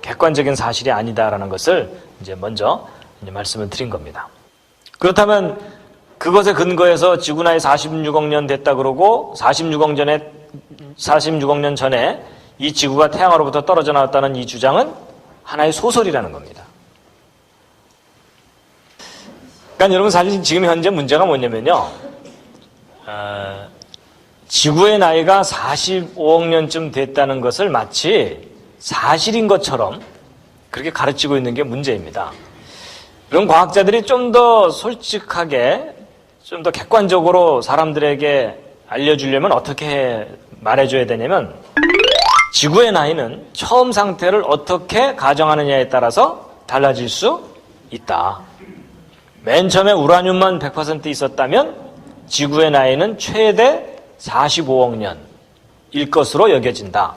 객관적인 사실이 아니다라는 것을 이제 먼저 말씀을 드린 겁니다. 그렇다면 그것에 근거해서 지구나이 46억 년 됐다 그러고 46억 년 전에 이 지구가 태양으로부터 떨어져 나왔다는 이 주장은 하나의 소설이라는 겁니다. 그러니까 여러분, 사실 지금 현재 문제가 뭐냐면요, 지구의 나이가 45억 년쯤 됐다는 것을 마치 사실인 것처럼 그렇게 가르치고 있는 게 문제입니다. 그런 과학자들이 좀 더 솔직하게, 좀 더 객관적으로 사람들에게 알려주려면 어떻게 말해줘야 되냐면, 지구의 나이는 처음 상태를 어떻게 가정하느냐에 따라서 달라질 수 있다. 맨 처음에 우라늄만 100% 있었다면 지구의 나이는 최대 45억 년일 것으로 여겨진다.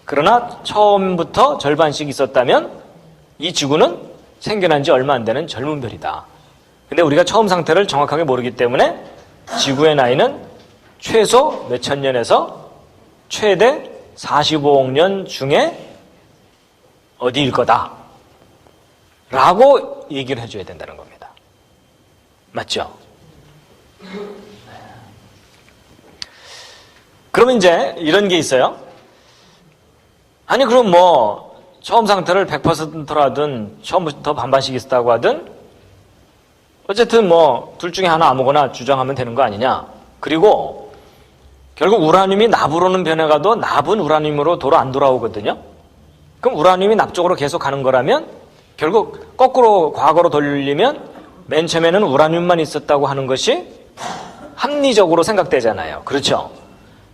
그러나 처음부터 절반씩 있었다면 이 지구는 생겨난 지 얼마 안 되는 젊은 별이다. 근데 우리가 처음 상태를 정확하게 모르기 때문에 지구의 나이는 최소 몇천 년에서 최대 45억 년 중에 어디일 거다 라고 얘기를 해줘야 된다는 겁니다. 맞죠? 그러면 이제 이런 게 있어요. 아니 그럼 뭐 처음 상태를 100%로 하든 처음부터 반반씩 있었다고 하든 어쨌든 뭐 둘 중에 하나 아무거나 주장하면 되는 거 아니냐. 그리고 결국 우라늄이 납으로는 변해가도 납은 우라늄으로 도로 안 돌아오거든요. 그럼 우라늄이 납 쪽으로 계속 가는 거라면 결국 거꾸로 과거로 돌리면 맨 처음에는 우라늄만 있었다고 하는 것이 합리적으로 생각되잖아요. 그렇죠?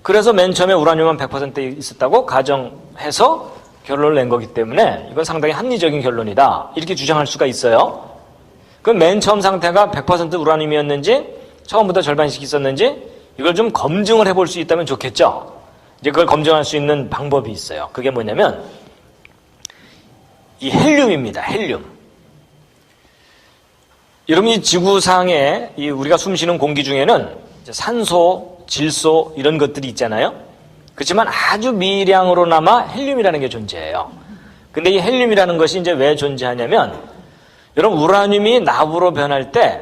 그래서 맨 처음에 우라늄만 100% 있었다고 가정해서 결론을 낸 거기 때문에 이건 상당히 합리적인 결론이다. 이렇게 주장할 수가 있어요. 그럼 맨 처음 상태가 100% 우라늄이었는지 처음부터 절반씩 있었는지 이걸 좀 검증을 해볼 수 있다면 좋겠죠. 이제 그걸 검증할 수 있는 방법이 있어요. 그게 뭐냐면 이 헬륨입니다. 헬륨. 여러분, 이 지구상에 이 우리가 숨쉬는 공기 중에는 산소, 질소 이런 것들이 있잖아요. 그렇지만 아주 미량으로나마 헬륨이라는 게 존재해요. 근데 이 헬륨이라는 것이 이제 왜 존재하냐면, 여러분, 우라늄이 납으로 변할 때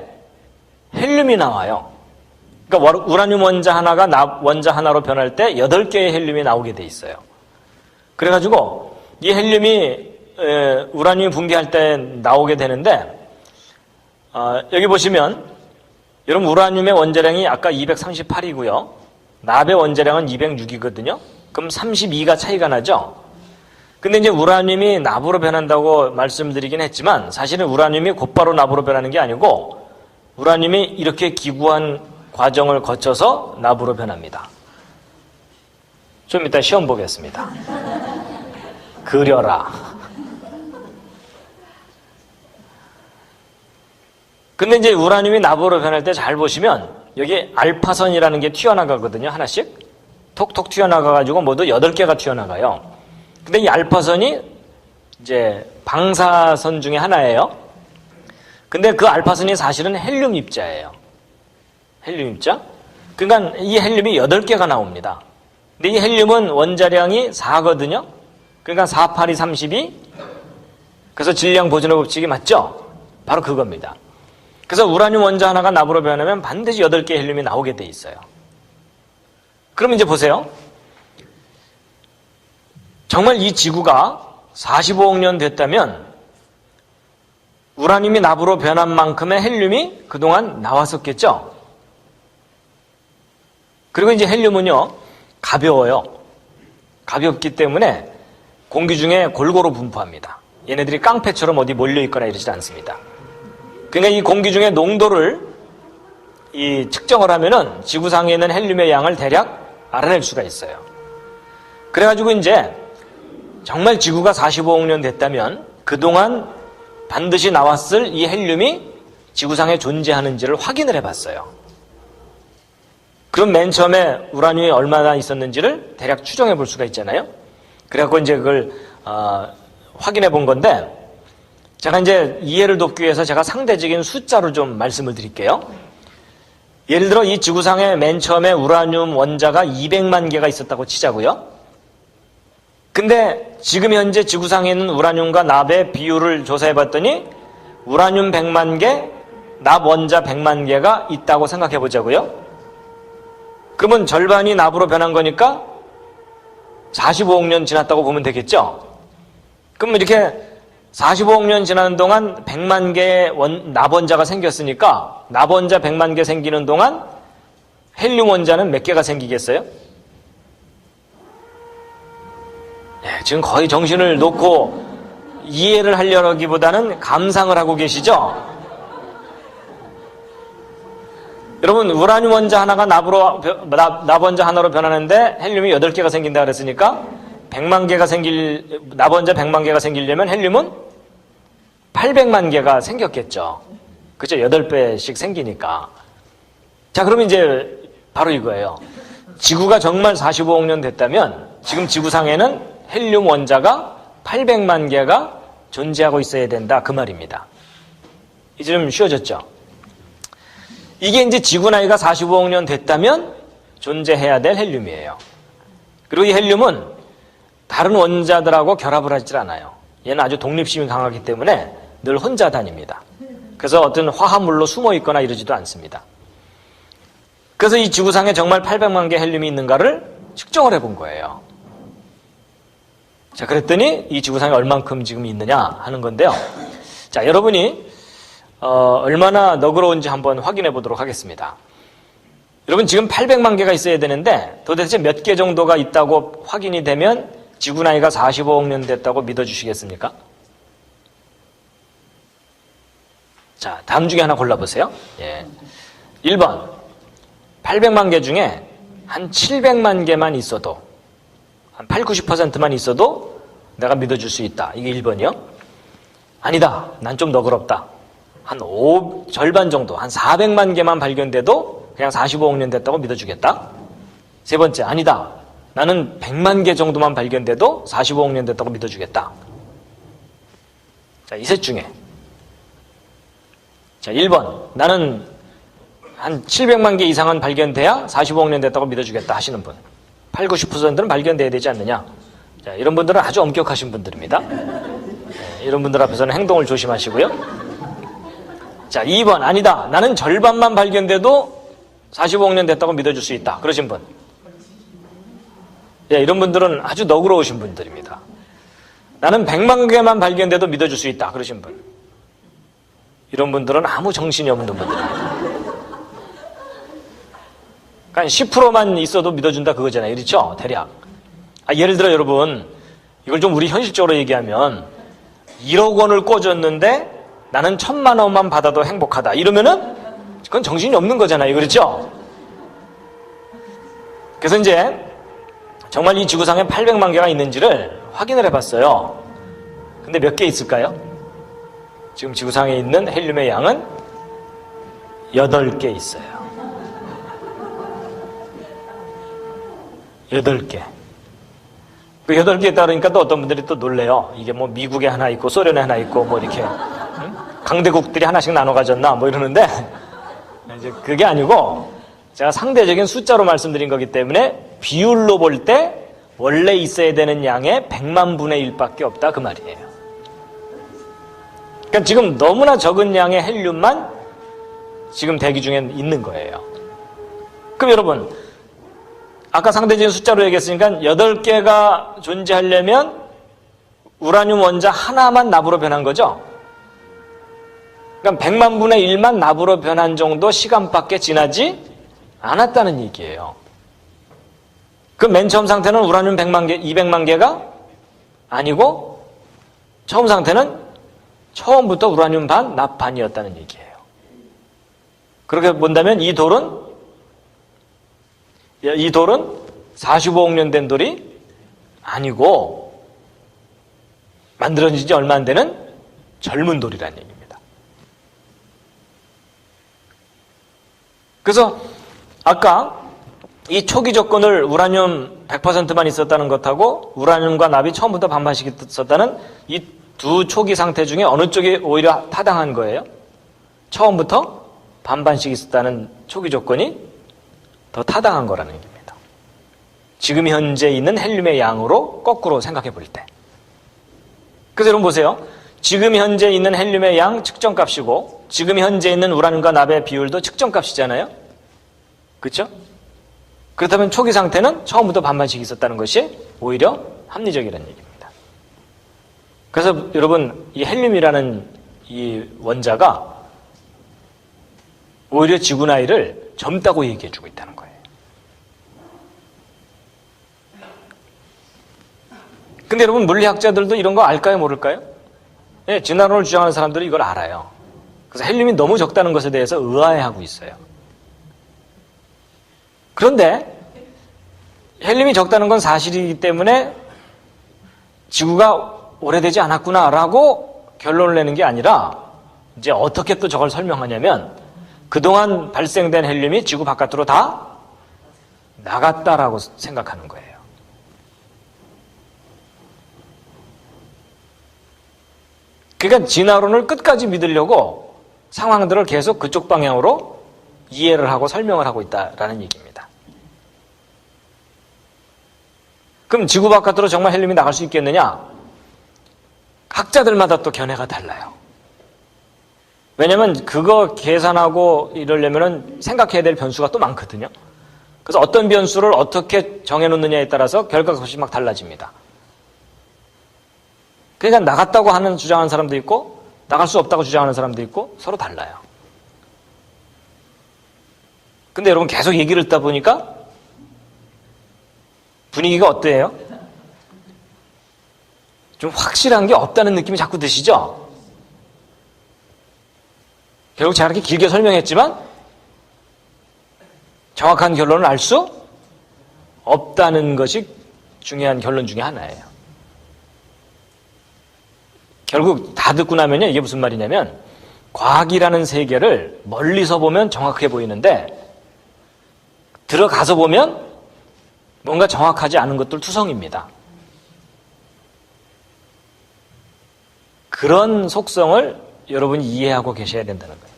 헬륨이 나와요. 그러니까 우라늄 원자 하나가 납 원자 하나로 변할 때 8개의 헬륨이 나오게 돼 있어요. 그래가지고 이 헬륨이 우라늄이 붕괴할 때 나오게 되는데, 여기 보시면 여러분, 우라늄의 원자량이 아까 238이고요. 납의 원자량은 206이거든요. 그럼 32가 차이가 나죠. 근데 이제 우라늄이 납으로 변한다고 말씀드리긴 했지만 사실은 우라늄이 곧바로 납으로 변하는 게 아니고 우라늄이 이렇게 기구한 과정을 거쳐서 납으로 변합니다. 좀 이따 시험 보겠습니다. 그려라. 근데 이제 우라늄이 납으로 변할 때 잘 보시면 여기 알파선이라는 게 튀어나가거든요. 하나씩. 톡톡 튀어나가가지고 모두 8개가 튀어나가요. 근데 이 알파선이 이제 방사선 중에 하나예요. 근데 그 알파선이 사실은 헬륨 입자예요. 헬륨 입자. 그러니까 이 헬륨이 8개가 나옵니다. 근데 이 헬륨은 원자량이 4거든요. 그러니까 4, 8이 32. 그래서 질량 보존의 법칙이 맞죠? 바로 그겁니다. 그래서 우라늄 원자 하나가 납으로 변하면 반드시 8개의 헬륨이 나오게 돼 있어요. 그럼 이제 보세요. 정말 이 지구가 45억 년 됐다면 우라늄이 납으로 변한 만큼의 헬륨이 그동안 나왔었겠죠? 그리고 이제 헬륨은요, 가벼워요. 가볍기 때문에 공기 중에 골고루 분포합니다. 얘네들이 깡패처럼 어디 몰려있거나 이러지 않습니다. 그러니까 이 공기 중에 농도를 측정을 하면은 지구상에 있는 헬륨의 양을 대략 알아낼 수가 있어요. 그래가지고 이제 정말 지구가 45억 년 됐다면 그동안 반드시 나왔을 이 헬륨이 지구상에 존재하는지를 확인을 해봤어요. 그럼 맨 처음에 우라늄이 얼마나 있었는지를 대략 추정해 볼 수가 있잖아요. 그래갖고 이제 그걸 확인해 본 건데, 제가 이제 이해를 돕기 위해서 제가 상대적인 숫자로 좀 말씀을 드릴게요. 예를 들어 이 지구상에 맨 처음에 우라늄 원자가 200만 개가 있었다고 치자고요. 근데 지금 현재 지구상에 있는 우라늄과 납의 비율을 조사해 봤더니 우라늄 100만 개, 납 원자 100만 개가 있다고 생각해 보자고요. 그러면 절반이 납으로 변한 거니까 45억 년 지났다고 보면 되겠죠? 그럼 이렇게 45억 년 지나는 동안 100만 개의 납 원자가 생겼으니까 납 원자 100만 개 생기는 동안 헬륨 원자는 몇 개가 생기겠어요? 네, 지금 거의 정신을 놓고 이해를 하려기보다는 감상을 하고 계시죠? 여러분, 우라늄 원자 하나가 납 원자 하나로 변하는데 헬륨이 8개가 생긴다 그랬으니까 납 원자 100만 개가 생기려면 헬륨은 800만 개가 생겼겠죠. 그죠? 8배씩 생기니까. 자, 그러면 이제 바로 이거예요. 지구가 정말 45억 년 됐다면 지금 지구상에는 헬륨 원자가 800만 개가 존재하고 있어야 된다, 그 말입니다. 이제 좀 쉬워졌죠? 이게 이제 지구 나이가 45억 년 됐다면 존재해야 될 헬륨이에요. 그리고 이 헬륨은 다른 원자들하고 결합을 하지 않아요. 얘는 아주 독립심이 강하기 때문에 늘 혼자 다닙니다. 그래서 어떤 화합물로 숨어 있거나 이러지도 않습니다. 그래서 이 지구상에 정말 800만 개 헬륨이 있는가를 측정을 해본 거예요. 자, 그랬더니 이 지구상에 얼만큼 지금 있느냐 하는 건데요. 자, 여러분이 얼마나 너그러운지 한번 확인해 보도록 하겠습니다. 여러분, 지금 800만 개가 있어야 되는데 도대체 몇 개 정도가 있다고 확인이 되면 지구 나이가 45억 년 됐다고 믿어주시겠습니까? 자, 다음 중에 하나 골라보세요. 예. 1번, 800만 개 중에 한 700만 개만 있어도, 한 8, 90%만 있어도 내가 믿어줄 수 있다. 이게 1번이요. 아니다, 난 좀 너그럽다. 한 절반 정도, 한 400만 개만 발견돼도 그냥 45억 년 됐다고 믿어주겠다. 세 번째, 아니다, 나는 100만 개 정도만 발견돼도 45억 년 됐다고 믿어주겠다. 자, 이 셋 중에. 자, 1번, 나는 한 700만 개 이상은 발견돼야 45억 년 됐다고 믿어주겠다 하시는 분. 8, 90%는 발견돼야 되지 않느냐. 자, 이런 분들은 아주 엄격하신 분들입니다. 네, 이런 분들 앞에서는 행동을 조심하시고요. 자, 2번, 아니다, 나는 절반만 발견돼도 45억 년 됐다고 믿어줄 수 있다. 그러신 분. 예, 이런 분들은 아주 너그러우신 분들입니다. 나는 100만 개만 발견돼도 믿어줄 수 있다. 그러신 분. 이런 분들은 아무 정신이 없는 분들입니다. 그러니까 10%만 있어도 믿어준다 그거잖아요. 그렇죠? 대략. 예를 들어 여러분, 이걸 좀 우리 현실적으로 얘기하면 1억 원을 꿔줬는데 나는 1000만 원만 받아도 행복하다. 이러면은 그건 정신이 없는 거잖아요. 그렇죠? 그래서 이제 정말 이 지구상에 800만 개가 있는지를 확인을 해봤어요. 근데 몇 개 있을까요? 지금 지구상에 있는 헬륨의 양은 8개 있어요. 8개. 그 8개 있다 그러니까 또 어떤 분들이 또 놀래요. 이게 뭐 미국에 하나 있고 소련에 하나 있고 뭐 이렇게 강대국들이 하나씩 나눠 가졌나 뭐 이러는데 이제 그게 아니고 제가 상대적인 숫자로 말씀드린 거기 때문에 비율로 볼 때 원래 있어야 되는 양의 100만 분의 1밖에 없다 그 말이에요. 그러니까 지금 너무나 적은 양의 헬륨만 지금 대기 중에 있는 거예요. 그럼 여러분, 아까 상대적인 숫자로 얘기했으니까 8개가 존재하려면 우라늄 원자 하나만 납으로 변한 거죠? 그러니까 100만 분의 1만 납으로 변한 정도 시간밖에 지나지 않았다는 얘기예요. 그 맨 처음 상태는 우라늄 100만 개, 200만 개가 아니고 처음 상태는 처음부터 우라늄 반, 납 반이었다는 얘기예요. 그렇게 본다면 이 돌은 45억 년 된 돌이 아니고 만들어진 지 얼마 안 되는 젊은 돌이라는 얘기입니다. 그래서 아까 이 초기 조건을 우라늄 100%만 있었다는 것하고 우라늄과 납이 처음부터 반반씩 있었다는 이 두 초기 상태 중에 어느 쪽이 오히려 타당한 거예요? 처음부터 반반씩 있었다는 초기 조건이 더 타당한 거라는 얘기입니다. 지금 현재 있는 헬륨의 양으로 거꾸로 생각해 볼 때. 그래서 여러분 보세요. 지금 현재 있는 헬륨의 양 측정값이고 지금 현재 있는 우라늄과 납의 비율도 측정값이잖아요. 그렇죠? 그렇다면 초기 상태는 처음부터 반반씩 있었다는 것이 오히려 합리적이라는 얘기입니다. 그래서 여러분 이 헬륨이라는 이 원자가 오히려 지구 나이를 젊다고 얘기해주고 있다는 거예요. 근데 여러분 물리학자들도 이런 거 알까요 모를까요? 네, 진화론을 주장하는 사람들이 이걸 알아요. 그래서 헬륨이 너무 적다는 것에 대해서 의아해하고 있어요. 그런데 헬륨이 적다는 건 사실이기 때문에 지구가 오래되지 않았구나라고 결론을 내는 게 아니라 이제 어떻게 또 저걸 설명하냐면 그동안 발생된 헬륨이 지구 바깥으로 다 나갔다라고 생각하는 거예요. 그러니까 진화론을 끝까지 믿으려고 상황들을 계속 그쪽 방향으로 이해를 하고 설명을 하고 있다라는 얘기입니다. 그럼 지구 바깥으로 정말 헬륨이 나갈 수 있겠느냐? 학자들마다 또 견해가 달라요. 왜냐면 그거 계산하고 이러려면 생각해야 될 변수가 또 많거든요. 그래서 어떤 변수를 어떻게 정해놓느냐에 따라서 결과값이 막 달라집니다. 그러니까 나갔다고 하는 주장하는 사람도 있고 나갈 수 없다고 주장하는 사람도 있고 서로 달라요. 근데 여러분 계속 얘기를 듣다 보니까 분위기가 어때요? 좀 확실한 게 없다는 느낌이 자꾸 드시죠? 결국 제가 이렇게 길게 설명했지만 정확한 결론을 알 수 없다는 것이 중요한 결론 중에 하나예요. 결국 다 듣고 나면요, 이게 무슨 말이냐면 과학이라는 세계를 멀리서 보면 정확해 보이는데 들어가서 보면 뭔가 정확하지 않은 것들 투성입니다. 그런 속성을 여러분이 이해하고 계셔야 된다는 거예요.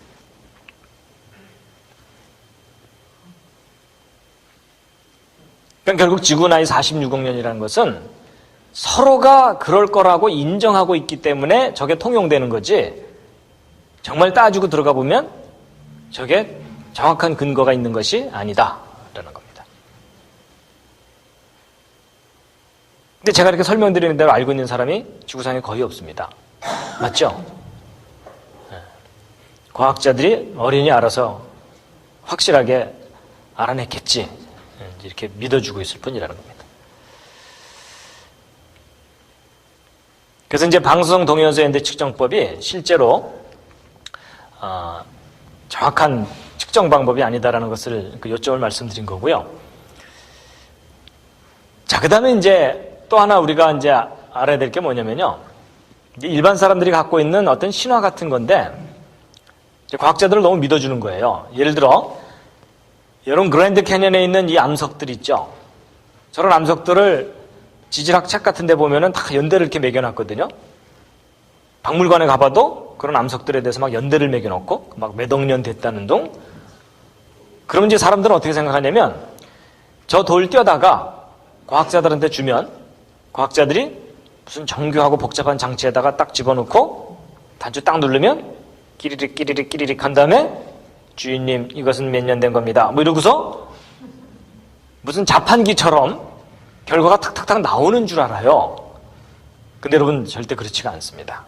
그러니까 결국 지구 나이 46억 년이라는 것은 서로가 그럴 거라고 인정하고 있기 때문에 저게 통용되는 거지 정말 따지고 들어가 보면 저게 정확한 근거가 있는 것이 아니다라는 겁니다. 근데 제가 이렇게 설명드리는 대로 알고 있는 사람이 지구상에 거의 없습니다. 맞죠? 과학자들이 어린이 알아서 확실하게 알아냈겠지 이렇게 믿어주고 있을 뿐이라는 겁니다. 그래서 이제 방수성 동위원소 연대 측정법이 실제로 정확한 측정 방법이 아니다라는 것을 그 요점을 말씀드린 거고요. 자, 그 다음에 이제 또 하나 우리가 이제 알아야 될 게 뭐냐면요. 일반 사람들이 갖고 있는 어떤 신화 같은 건데 이제 과학자들을 너무 믿어주는 거예요. 예를 들어 여러분 그랜드 캐년에 있는 이 암석들 있죠. 저런 암석들을 지질학 책 같은 데 보면은 다 연대를 이렇게 매겨놨거든요. 박물관에 가봐도 그런 암석들에 대해서 막 연대를 매겨놓고 막 몇 억 년 됐다는 둥. 그러면 이제 사람들은 어떻게 생각하냐면 저 돌 떼다가 과학자들한테 주면 과학자들이 무슨 정교하고 복잡한 장치에다가 딱 집어넣고 단추 딱 누르면 끼리릭 끼리릭 끼리릭 한 다음에 주인님 이것은 몇 년 된 겁니다. 뭐 이러고서 무슨 자판기처럼 결과가 탁탁탁 나오는 줄 알아요. 근데 여러분 절대 그렇지가 않습니다.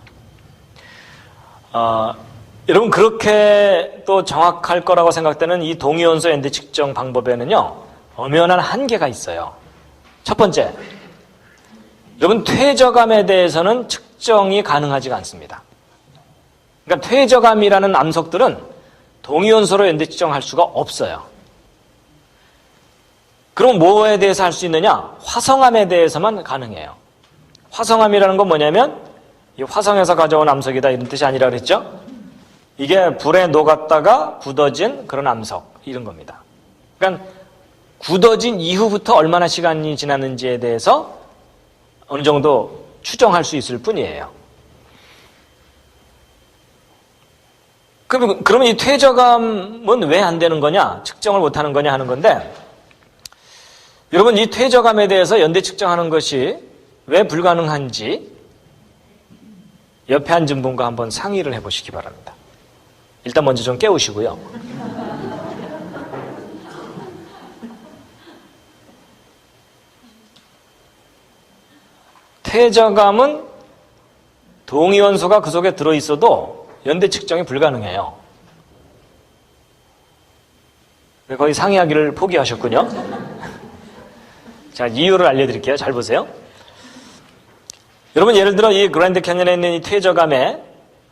여러분 그렇게 또 정확할 거라고 생각되는 이 동위원소 엔드 측정 방법에는요 엄연한 한계가 있어요. 첫 번째, 여러분 퇴저감에 대해서는 측정이 가능하지가 않습니다. 그러니까 퇴저감이라는 암석들은 동위원소로 연대 측정할 수가 없어요. 그럼 뭐에 대해서 할 수 있느냐? 화성암에 대해서만 가능해요. 화성암이라는 건 뭐냐면 이 화성에서 가져온 암석이다 이런 뜻이 아니라 그랬죠? 이게 불에 녹았다가 굳어진 그런 암석 이런 겁니다. 그러니까 굳어진 이후부터 얼마나 시간이 지났는지에 대해서 어느 정도 추정할 수 있을 뿐이에요. 그러면 이 퇴저감은 왜 안 되는 거냐? 측정을 못 하는 거냐 하는 건데, 여러분 이 퇴저감에 대해서 연대 측정하는 것이 왜 불가능한지 옆에 앉은 분과 한번 상의를 해보시기 바랍니다. 일단 먼저 좀 깨우시고요. 퇴저감은 동위원소가 그 속에 들어있어도 연대 측정이 불가능해요. 거의 상의하기를 포기하셨군요. 자, 이유를 알려드릴게요. 잘 보세요. 여러분 예를 들어 이 그랜드 캐년에 있는 이 퇴저감의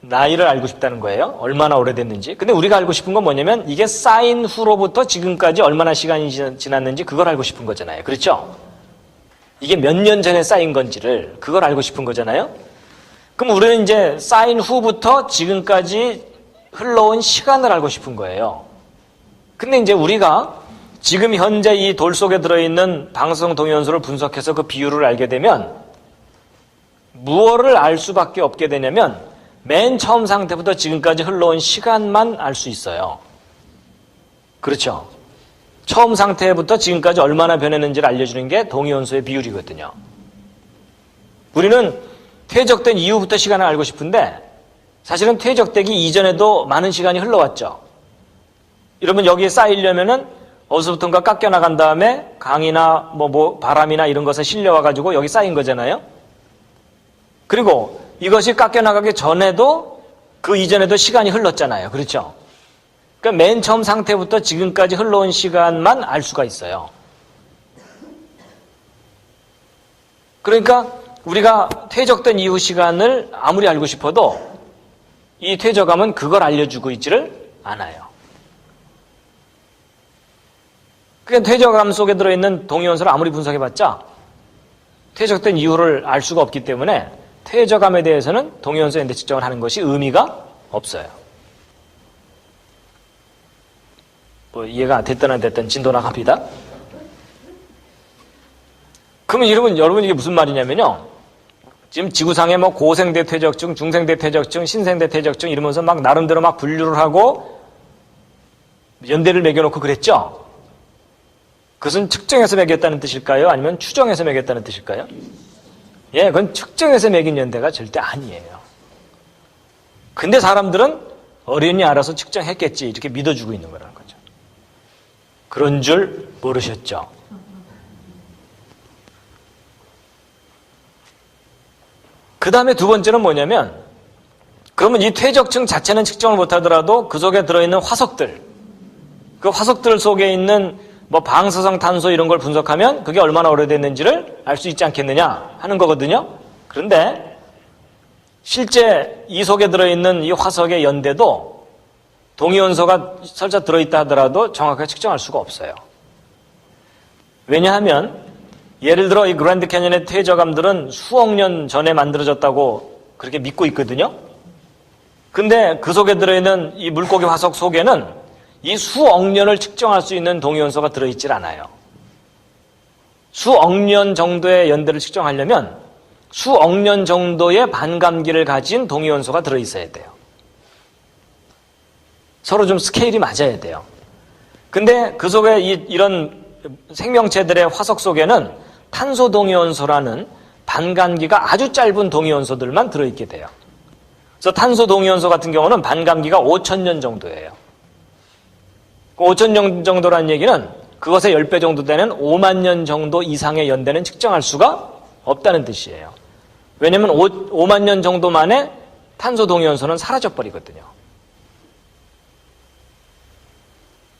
나이를 알고 싶다는 거예요. 얼마나 오래됐는지. 근데 우리가 알고 싶은 건 뭐냐면 이게 쌓인 후로부터 지금까지 얼마나 시간이 지났는지 그걸 알고 싶은 거잖아요. 그렇죠? 이게 몇 년 전에 쌓인 건지를 그걸 알고 싶은 거잖아요. 그럼 우리는 이제 쌓인 후부터 지금까지 흘러온 시간을 알고 싶은 거예요. 근데 이제 우리가 지금 현재 이 돌 속에 들어있는 방사성 동위원소를 분석해서 그 비율을 알게 되면 무엇을 알 수밖에 없게 되냐면 맨 처음 상태부터 지금까지 흘러온 시간만 알 수 있어요. 그렇죠? 처음 상태부터 지금까지 얼마나 변했는지를 알려주는 게 동위원소의 비율이거든요. 우리는 퇴적된 이후부터 시간을 알고 싶은데 사실은 퇴적되기 이전에도 많은 시간이 흘러왔죠. 이러면 여기에 쌓이려면은 어디서부턴가 깎여나간 다음에 강이나 바람이나 이런 것에 실려와가지고 여기 쌓인 거잖아요. 그리고 이것이 깎여나가기 전에도 그 이전에도 시간이 흘렀잖아요. 그렇죠? 그러니까 맨 처음 상태부터 지금까지 흘러온 시간만 알 수가 있어요. 그러니까 우리가 퇴적된 이후 시간을 아무리 알고 싶어도 이 퇴저감은 그걸 알려주고 있지를 않아요. 그러니까 퇴저감 속에 들어있는 동위원소를 아무리 분석해봤자 퇴적된 이유를 알 수가 없기 때문에 퇴저감에 대해서는 동위원소 연대 측정을 하는 것이 의미가 없어요. 뭐 이해가 됐든 안 됐든 진도나 합니다. 그러면 여러분 이게 무슨 말이냐면요. 지금 지구상에 뭐 고생대 퇴적증, 중생대 퇴적증, 신생대 퇴적증 이러면서 막 나름대로 막 분류를 하고 연대를 매겨놓고 그랬죠. 그것은 측정해서 매겼다는 뜻일까요? 아니면 추정해서 매겼다는 뜻일까요? 예, 그건 측정해서 매긴 연대가 절대 아니에요. 근데 사람들은 어련히 알아서 측정했겠지 이렇게 믿어주고 있는 거라는 거죠. 그런 줄 모르셨죠. 그 다음에 두 번째는 뭐냐면 그러면 이 퇴적층 자체는 측정을 못하더라도 그 속에 들어있는 화석들, 그 화석들 속에 있는 뭐 방사성 탄소 이런 걸 분석하면 그게 얼마나 오래됐는지를 알 수 있지 않겠느냐 하는 거거든요. 그런데 실제 이 속에 들어있는 이 화석의 연대도 동위원소가 설사 들어있다 하더라도 정확하게 측정할 수가 없어요. 왜냐하면 예를 들어 이 그랜드 캐년의 퇴저감들은 수억 년 전에 만들어졌다고 그렇게 믿고 있거든요. 근데 그 속에 들어있는 이 물고기 화석 속에는 이 수억 년을 측정할 수 있는 동위원소가 들어있질 않아요. 수억 년 정도의 연대를 측정하려면 수억 년 정도의 반감기를 가진 동위원소가 들어있어야 돼요. 서로 좀 스케일이 맞아야 돼요. 근데 그 속에 이런 생명체들의 화석 속에는 탄소 동위원소라는 반감기가 아주 짧은 동위원소들만 들어있게 돼요. 그래서 탄소 동위원소 같은 경우는 반감기가 5,000년 정도예요. 5천 년 정도라는 얘기는 그것의 10배 정도 되는 5만 년 정도 이상의 연대는 측정할 수가 없다는 뜻이에요. 왜냐하면 5만 년 정도 만에 탄소 동위원소는 사라져버리거든요.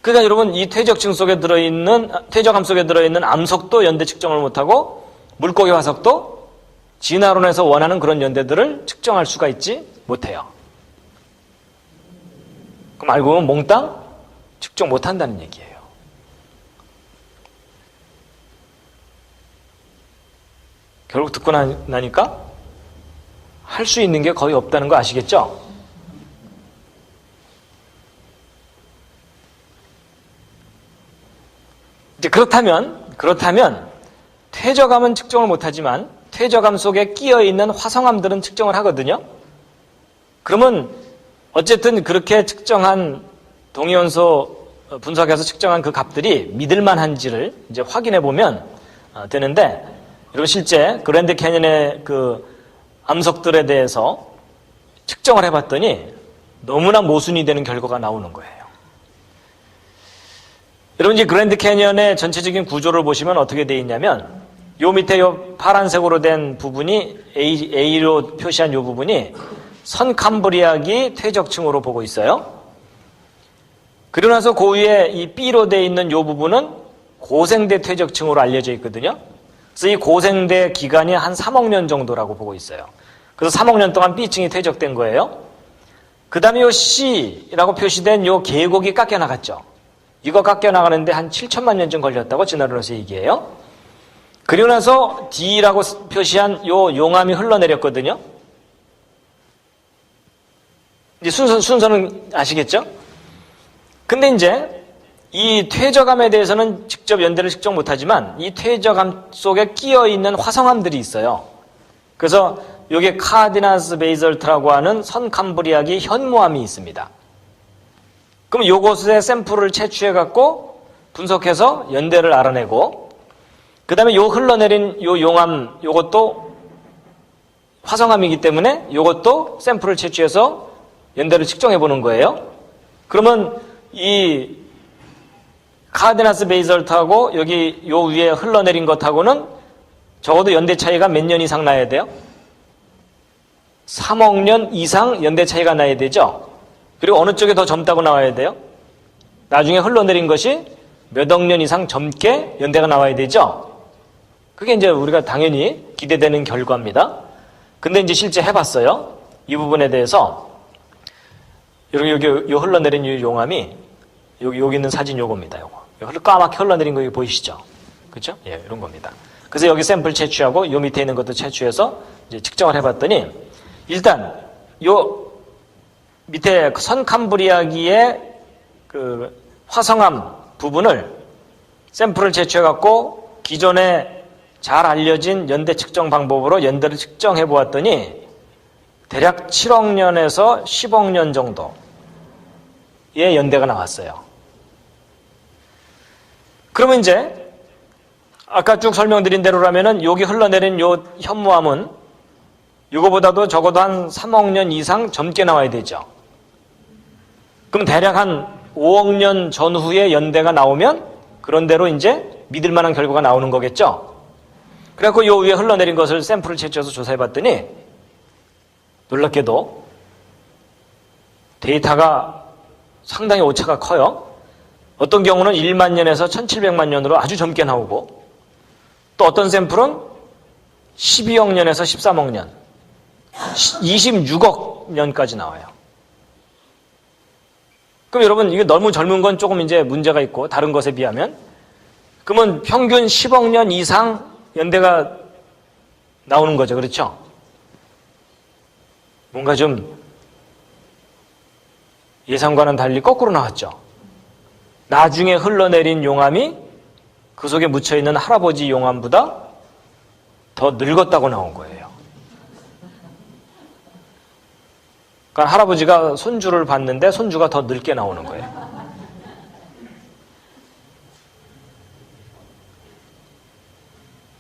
그러니까 여러분 이 퇴적층 속에 들어있는 퇴적암 속에 들어있는 암석도 연대 측정을 못하고 물고기 화석도 진화론에서 원하는 그런 연대들을 측정할 수가 있지 못해요. 그럼 알고 보면 몽땅 측정 못한다는 얘기예요. 결국 듣고 나니까 할 수 있는 게 거의 없다는 거 아시겠죠? 이제 그렇다면 퇴적암은 측정을 못하지만 퇴적암 속에 끼어 있는 화성암들은 측정을 하거든요. 그러면 어쨌든 그렇게 측정한 동위원소 분석해서 측정한 그 값들이 믿을만한지를 이제 확인해 보면 되는데, 여러분 실제 그랜드 캐년의 그 암석들에 대해서 측정을 해봤더니 너무나 모순이 되는 결과가 나오는 거예요. 여러분 이제 그랜드 캐년의 전체적인 구조를 보시면 어떻게 되어 있냐면, 요 밑에 요 파란색으로 된 부분이 A로 표시한 요 부분이 선캄브리아기 퇴적층으로 보고 있어요. 그리고 나서 그 위에 이 B로 되어 있는 요 부분은 고생대 퇴적층으로 알려져 있거든요. 그래서 이 고생대 기간이 한 3억 년 정도라고 보고 있어요. 그래서 3억 년 동안 B층이 퇴적된 거예요. 그 다음에 요 C라고 표시된 요 계곡이 깎여나갔죠. 이거 깎여나가는데 한 7천만 년쯤 걸렸다고 진화론에서 얘기해요. 그리고 나서 D라고 표시한 요 용암이 흘러내렸거든요. 이제 순서는 아시겠죠? 근데 이제 이 퇴적암에 대해서는 직접 연대를 측정 못하지만 이 퇴적암 속에 끼어 있는 화성암들이 있어요. 그래서 여기에 카디나스 베이설트라고 하는 선캄브리아기 현무암이 있습니다. 그럼 요것의 샘플을 채취해 갖고 분석해서 연대를 알아내고, 그 다음에 요 흘러내린 요 용암, 요것도 화성암이기 때문에 요것도 샘플을 채취해서 연대를 측정해 보는 거예요. 그러면 이 카디나스 베이설트하고 여기 요 위에 흘러내린 것하고는 적어도 연대 차이가 몇 년 이상 나야 돼요? 3억 년 이상 연대 차이가 나야 되죠. 그리고 어느 쪽에 더 젊다고 나와야 돼요? 나중에 흘러내린 것이 몇 억 년 이상 젊게 연대가 나와야 되죠. 그게 이제 우리가 당연히 기대되는 결과입니다. 근데 이제 실제 해봤어요. 이 부분에 대해서. 여기 요 흘러내린 이 용암이 여기 있는 사진 요겁니다. 요거 까맣게 흘러내린 거 보이시죠? 그렇죠? 예, 이런 겁니다. 그래서 여기 샘플 채취하고 요 밑에 있는 것도 채취해서 이제 측정을 해봤더니, 일단 요 밑에 선캄브리아기의 그 화성암 부분을 샘플을 채취해갖고 기존에 잘 알려진 연대 측정 방법으로 연대를 측정해 보았더니 대략 7억 년에서 10억 년 정도의 연대가 나왔어요. 그러면 이제 아까 쭉 설명드린 대로라면은 여기 흘러내린 요 현무암은 이거보다도 적어도 한 3억 년 이상 젊게 나와야 되죠. 그럼 대략 한 5억 년 전후에 연대가 나오면 그런 대로 이제 믿을 만한 결과가 나오는 거겠죠. 그래갖고 요 위에 흘러내린 것을 샘플을 채취해서 조사해 봤더니 놀랍게도 데이터가 상당히 오차가 커요. 어떤 경우는 1만 년에서 1700만 년으로 아주 젊게 나오고, 또 어떤 샘플은 12억 년에서 13억 년, 26억 년까지 나와요. 그럼 여러분, 이게 너무 젊은 건 조금 이제 문제가 있고, 다른 것에 비하면. 그러면 평균 10억 년 이상 연대가 나오는 거죠. 그렇죠? 뭔가 좀 예상과는 달리 거꾸로 나왔죠. 나중에 흘러내린 용암이 그 속에 묻혀있는 할아버지 용암보다 더 늙었다고 나온 거예요. 그러니까 할아버지가 손주를 봤는데 손주가 더 늙게 나오는 거예요.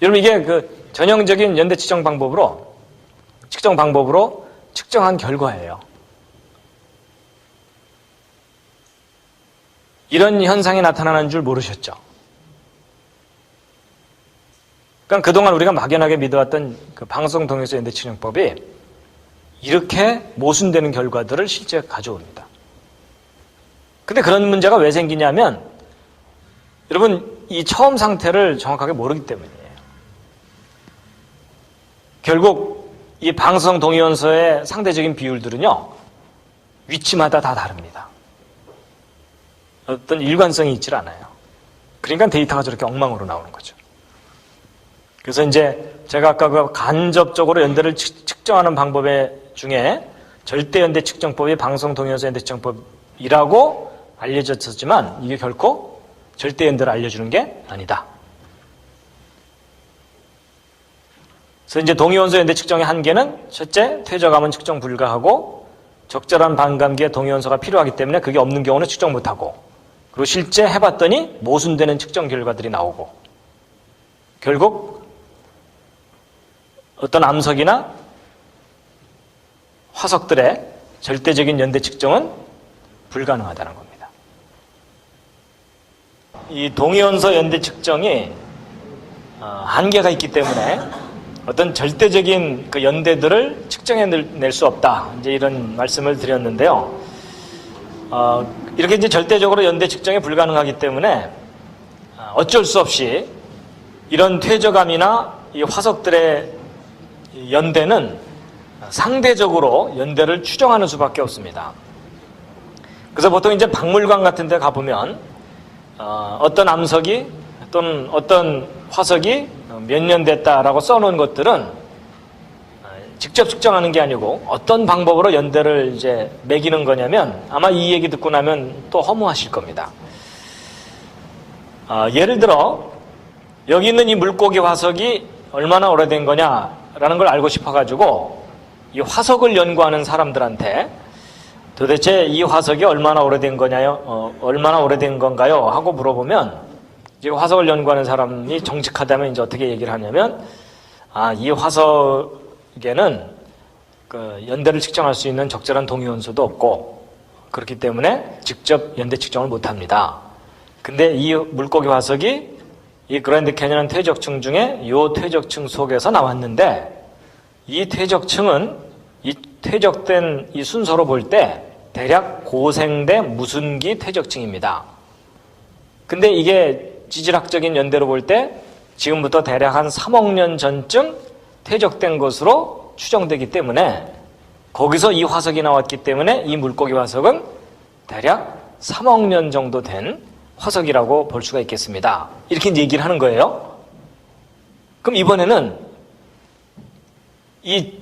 여러분, 이게 그 전형적인 연대 측정 방법으로 측정한 결과예요. 이런 현상이 나타나는 줄 모르셨죠? 그러니까 그동안 우리가 막연하게 믿어왔던 그 방송 동요소 연대 측정법이 이렇게 모순되는 결과들을 실제 가져옵니다. 근데 그런 문제가 왜 생기냐면 여러분 이 처음 상태를 정확하게 모르기 때문이에요. 결국 이 방송 동위원소의 상대적인 비율들은요 위치마다 다 다릅니다. 어떤 일관성이 있질 않아요. 그러니까 데이터가 저렇게 엉망으로 나오는 거죠. 그래서 이제 제가 아까 그 간접적으로 연대를 측정하는 방법 중에 절대연대 측정법이 방송 동위원소 연대 측정법이라고 알려졌었지만 이게 결코 절대연대를 알려주는 게 아니다. 그래서 이제 동위원소 연대 측정의 한계는 첫째, 퇴적암은 측정 불가하고 적절한 반감기에 동위원소가 필요하기 때문에 그게 없는 경우는 측정 못하고 그리고 실제 해봤더니 모순되는 측정 결과들이 나오고 결국 어떤 암석이나 화석들의 절대적인 연대 측정은 불가능하다는 겁니다. 이 동위원소 연대 측정이 한계가 있기 때문에 어떤 절대적인 그 연대들을 측정해낼 수 없다. 이제 이런 말씀을 드렸는데요. 이렇게 이제 절대적으로 연대 측정이 불가능하기 때문에 어쩔 수 없이 이런 퇴적암이나 이 화석들의 연대는 상대적으로 연대를 추정하는 수밖에 없습니다. 그래서 보통 이제 박물관 같은 데 가보면 어떤 암석이 또는 어떤 화석이 몇 년 됐다라고 써놓은 것들은 직접 측정하는 게 아니고 어떤 방법으로 연대를 이제 매기는 거냐면 아마 이 얘기 듣고 나면 또 허무하실 겁니다. 예를 들어 여기 있는 이 물고기 화석이 얼마나 오래된 거냐라는 걸 알고 싶어가지고 이 화석을 연구하는 사람들한테 도대체 이 화석이 얼마나 오래된 거냐요? 얼마나 오래된 건가요? 하고 물어보면 이제 화석을 연구하는 사람이 정직하다면 이제 어떻게 얘기를 하냐면 이 화석에는 그 연대를 측정할 수 있는 적절한 동위원소도 없고 그렇기 때문에 직접 연대 측정을 못 합니다. 근데 이 물고기 화석이 이 그랜드 캐니언 퇴적층 중에 이 퇴적층 속에서 나왔는데 이 퇴적층은 이 퇴적된 이 순서로 볼 때 대략 고생대 무순기 퇴적층입니다. 근데 이게 지질학적인 연대로 볼 때 지금부터 대략 한 3억 년 전쯤 퇴적된 것으로 추정되기 때문에 거기서 이 화석이 나왔기 때문에 이 물고기 화석은 대략 3억 년 정도 된 화석이라고 볼 수가 있겠습니다. 이렇게 이제 얘기를 하는 거예요. 그럼 이번에는 이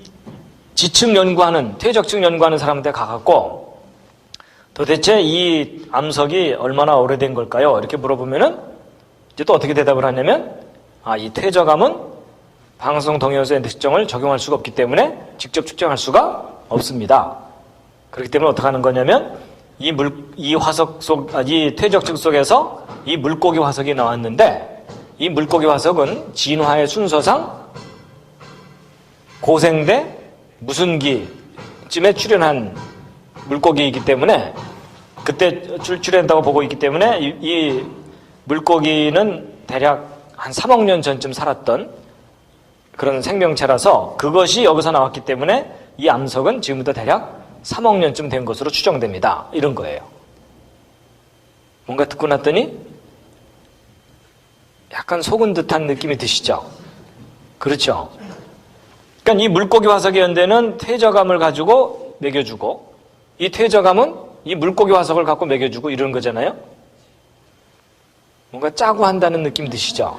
지층 연구하는, 퇴적층 연구하는 사람한테 가갖고 도대체 이 암석이 얼마나 오래된 걸까요? 이렇게 물어보면은 이제 또 어떻게 대답을 하냐면 이 퇴적암은 방송 동위원소의 측정을 적용할 수가 없기 때문에 직접 측정할 수가 없습니다. 그렇기 때문에 어떻게 하는 거냐면 이 화석 속, 이 퇴적층 속에서 이 물고기 화석이 나왔는데 이 물고기 화석은 진화의 순서상 고생대 무순기쯤에 출현한 물고기이기 때문에 그때 출현한다고 보고 있기 때문에 이 물고기는 대략 한 3억 년 전쯤 살았던 그런 생명체라서 그것이 여기서 나왔기 때문에 이 암석은 지금부터 대략 3억 년쯤 된 것으로 추정됩니다. 이런 거예요. 뭔가 듣고 났더니 약간 속은 듯한 느낌이 드시죠? 그렇죠? 그러니까 이 물고기 화석의 연대는 퇴적암을 가지고 매겨주고 이 퇴적암은 이 물고기 화석을 갖고 매겨주고 이런 거잖아요? 뭔가 짜고 한다는 느낌 드시죠?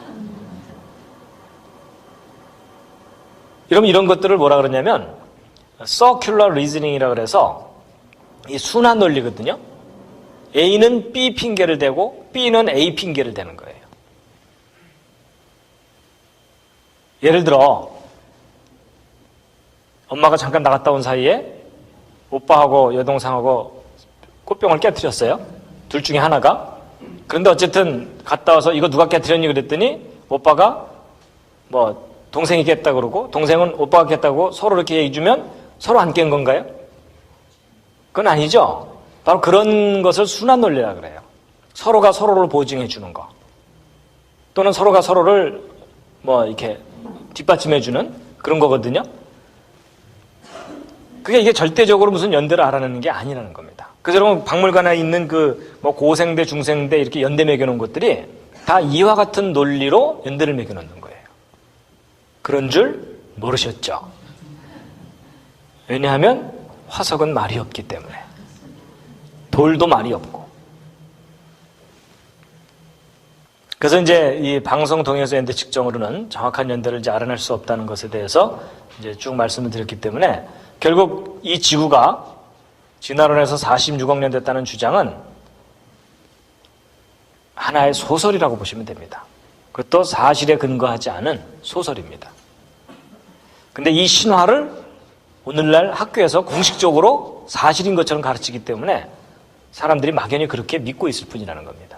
이런 것들을 뭐라 그러냐면 circular reasoning이라 그래서 이 순환 논리거든요. A는 B 핑계를 대고 B는 A 핑계를 대는 거예요. 예를 들어 엄마가 잠깐 나갔다 온 사이에 오빠하고 여동생하고 꽃병을 깨트렸어요. 둘 중에 하나가. 그런데 어쨌든 갔다 와서 이거 누가 깨트렸니 그랬더니 오빠가 뭐 동생이 깼다 그러고 동생은 오빠가 깼다고 서로 이렇게 얘기해주면 서로 안 깬 건가요? 그건 아니죠. 바로 그런 것을 순환 논리라 그래요. 서로가 서로를 보증해 주는 거, 또는 서로가 서로를 뭐 이렇게 뒷받침해 주는 그런 거거든요. 그게 이게 절대적으로 무슨 연대를 알아내는 게 아니라는 겁니다. 그래서 여러분 박물관에 있는 그 뭐 고생대, 중생대 이렇게 연대 매겨놓은 것들이 다 이와 같은 논리로 연대를 매겨놓는 거예요. 그런 줄 모르셨죠? 왜냐하면 화석은 말이 없기 때문에, 돌도 말이 없고. 그래서 이제 이 방송 동영상 연대 측정으로는 정확한 연대를 이제 알아낼 수 없다는 것에 대해서 이제 쭉 말씀을 드렸기 때문에, 결국 이 지구가 진화론에서 46억 년 됐다는 주장은 하나의 소설이라고 보시면 됩니다. 그것도 사실에 근거하지 않은 소설입니다. 근데 이 신화를 오늘날 학교에서 공식적으로 사실인 것처럼 가르치기 때문에 사람들이 막연히 그렇게 믿고 있을 뿐이라는 겁니다.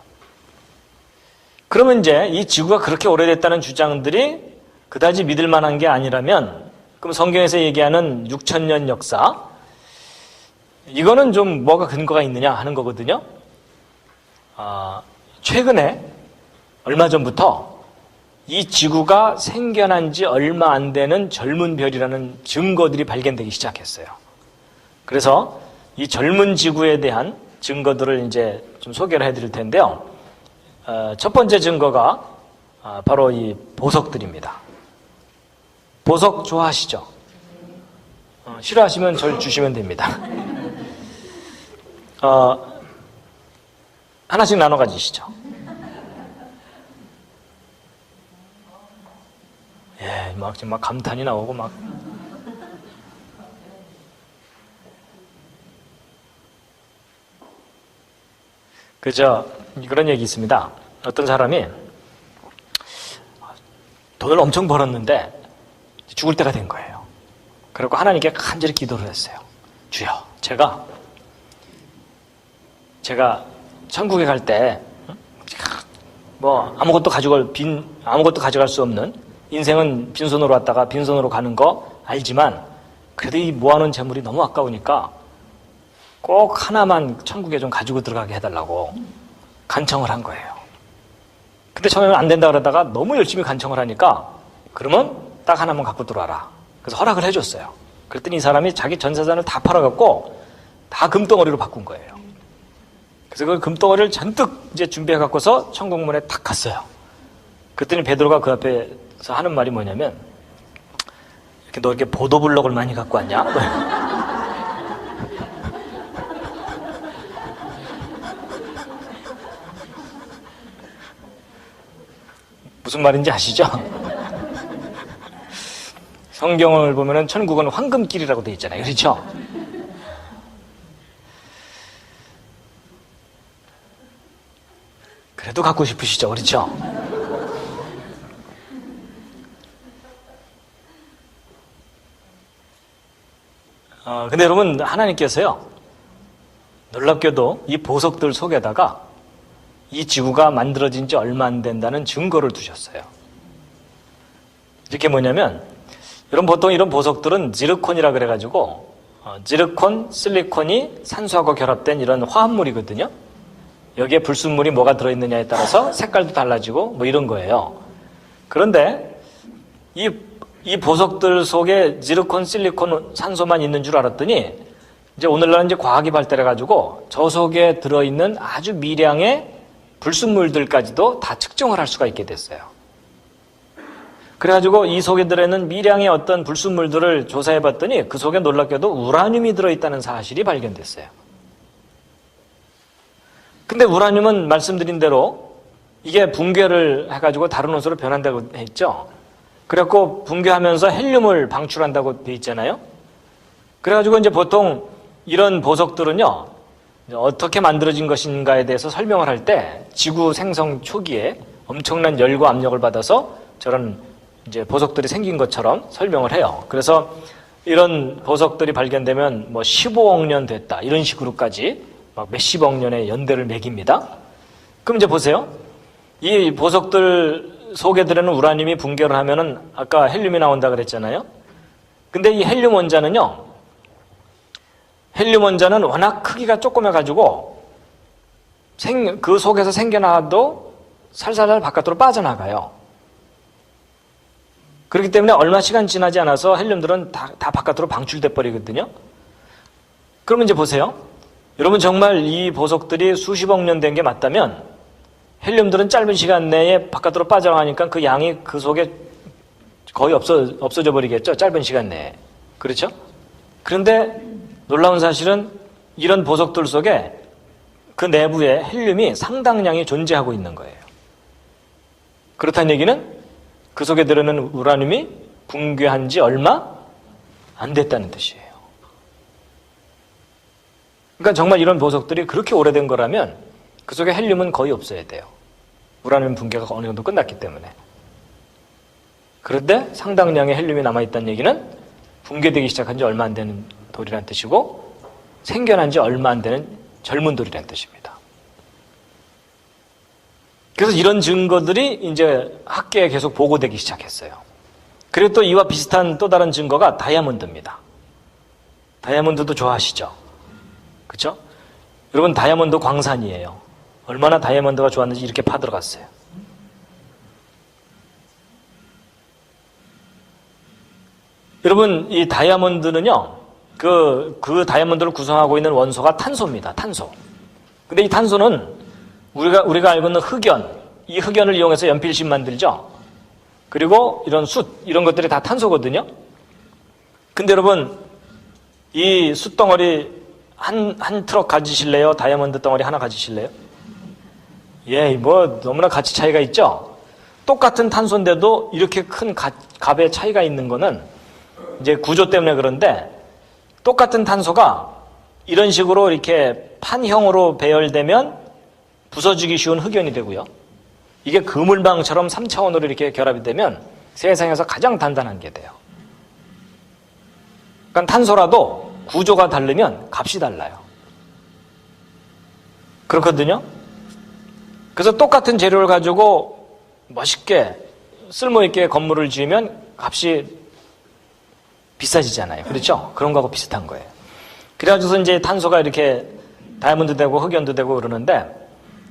그러면 이제 이 지구가 그렇게 오래됐다는 주장들이 그다지 믿을 만한 게 아니라면, 그럼 성경에서 얘기하는 6,000년 역사, 이거는 좀 뭐가 근거가 있느냐 하는 거거든요. 최근에 얼마 전부터 이 지구가 생겨난 지 얼마 안 되는 젊은 별이라는 증거들이 발견되기 시작했어요. 그래서 이 젊은 지구에 대한 증거들을 이제 좀 소개를 해드릴 텐데요. 첫 번째 증거가 바로 이 보석들입니다. 보석 좋아하시죠? 싫어하시면 절 주시면 됩니다. 하나씩 나눠 가지시죠. 예, 막 감탄이 나오고 막. 그런 얘기 있습니다. 어떤 사람이 돈을 엄청 벌었는데 죽을 때가 된 거예요. 그리고 하나님께 간절히 기도를 했어요. 주여, 제가 천국에 갈 때 뭐 아무것도 가져갈 수 없는, 인생은 빈손으로 왔다가 빈손으로 가는 거 알지만 그래도 이 모아놓은 재물이 너무 아까우니까 꼭 하나만 천국에 좀 가지고 들어가게 해달라고 간청을 한 거예요. 근데 처음에는 안 된다 그러다가 너무 열심히 간청을 하니까, 그러면 딱 하나만 갖고 들어와라. 그래서 허락을 해줬어요. 그랬더니 이 사람이 자기 전 재산을 다 팔아갖고 다 금덩어리로 바꾼 거예요. 그래서 그 금덩어리를 잔뜩 이제 준비해 갖고서 천국문에 탁 갔어요. 그랬더니 베드로가 그 앞에서 하는 말이 뭐냐면, 너 이렇게 보도블록을 많이 갖고 왔냐? 무슨 말인지 아시죠? 성경을 보면은 천국은 황금길이라고 되어 있잖아요. 그렇죠? 그래도 갖고 싶으시죠? 그렇죠? 근데 여러분, 하나님께서요, 놀랍게도 이 보석들 속에다가 이 지구가 만들어진 지 얼마 안 된다는 증거를 두셨어요. 이렇게 뭐냐면, 여러분 보통 이런 보석들은 지르콘이라 그래가지고, 지르콘, 실리콘이 산소하고 결합된 이런 화합물이거든요. 여기에 불순물이 뭐가 들어있느냐에 따라서 색깔도 달라지고 뭐 이런 거예요. 그런데 이 보석들 속에 지르콘, 실리콘, 산소만 있는 줄 알았더니, 이제 오늘날은 이제 과학이 발달해가지고 저 속에 들어있는 아주 미량의 불순물들까지도 다 측정을 할 수가 있게 됐어요. 그래가지고 이 속에 들어있는 미량의 어떤 불순물들을 조사해봤더니 그 속에 놀랍게도 우라늄이 들어있다는 사실이 발견됐어요. 근데 우라늄은 말씀드린 대로 이게 붕괴를 해가지고 다른 원소로 변한다고 했죠. 그래갖고 붕괴하면서 헬륨을 방출한다고 돼 있잖아요. 그래가지고 이제 보통 이런 보석들은요, 어떻게 만들어진 것인가에 대해서 설명을 할 때 지구 생성 초기에 엄청난 열과 압력을 받아서 저런 이제 보석들이 생긴 것처럼 설명을 해요. 그래서 이런 보석들이 발견되면 뭐 15억 년 됐다, 이런 식으로까지 막 몇십억 년의 연대를 매깁니다. 그럼 이제 보세요. 이 보석들 속에 들어있는 우라늄이 붕괴를 하면은 아까 헬륨이 나온다 그랬잖아요. 근데 이 헬륨 원자는 워낙 크기가 조그매가지고 그 속에서 생겨나도 살살살 바깥으로 빠져나가요. 그렇기 때문에 얼마 시간 지나지 않아서 헬륨들은 다 바깥으로 방출돼 버리거든요. 그러면 이제 보세요. 여러분 정말 이 보석들이 수십억 년 된 게 맞다면 헬륨들은 짧은 시간 내에 바깥으로 빠져나가니까 그 양이 그 속에 거의 없어져 버리겠죠. 짧은 시간 내에. 그렇죠? 그런데 놀라운 사실은 이런 보석들 속에 그 내부에 헬륨이 상당량이 존재하고 있는 거예요. 그렇다는 얘기는 그 속에 들어있는 우라늄이 붕괴한 지 얼마 안 됐다는 뜻이에요. 그러니까 정말 이런 보석들이 그렇게 오래된 거라면 그 속에 헬륨은 거의 없어야 돼요. 우라늄 붕괴가 어느 정도 끝났기 때문에. 그런데 상당량의 헬륨이 남아있다는 얘기는 붕괴되기 시작한 지 얼마 안 되는 돌이라는 뜻이고 생겨난 지 얼마 안 되는 젊은 돌이라는 뜻입니다. 그래서 이런 증거들이 이제 학계에 계속 보고되기 시작했어요. 그리고 또 이와 비슷한 또 다른 증거가 다이아몬드입니다. 다이아몬드도 좋아하시죠? 그렇죠? 여러분 다이아몬드 광산이에요. 얼마나 다이아몬드가 좋았는지 이렇게 파들어갔어요. 여러분 이 다이아몬드는요. 그 다이아몬드를 구성하고 있는 원소가 탄소입니다. 탄소. 근데 이 탄소는 우리가 알고 있는 흑연, 이 흑연을 이용해서 연필심 만들죠. 그리고 이런 숯, 이런 것들이 다 탄소거든요. 근데 여러분 이 숯덩어리 한 트럭 가지실래요? 다이아몬드 덩어리 하나 가지실래요? 예, 뭐 너무나 가치 차이가 있죠. 똑같은 탄소인데도 이렇게 큰 값의 차이가 있는 거는 이제 구조 때문에 그런데 똑같은 탄소가 이런 식으로 이렇게 판형으로 배열되면 부서지기 쉬운 흑연이 되고요. 이게 그물망처럼 3차원으로 이렇게 결합이 되면 세상에서 가장 단단한 게 돼요. 그러니까 탄소라도 구조가 다르면 값이 달라요. 그렇거든요. 그래서 똑같은 재료를 가지고 멋있게 쓸모있게 건물을 지으면 값이 비싸지잖아요. 그렇죠? 그런 거하고 비슷한 거예요. 그래가지고서 이제 탄소가 이렇게 다이아몬드 되고 흑연도 되고 그러는데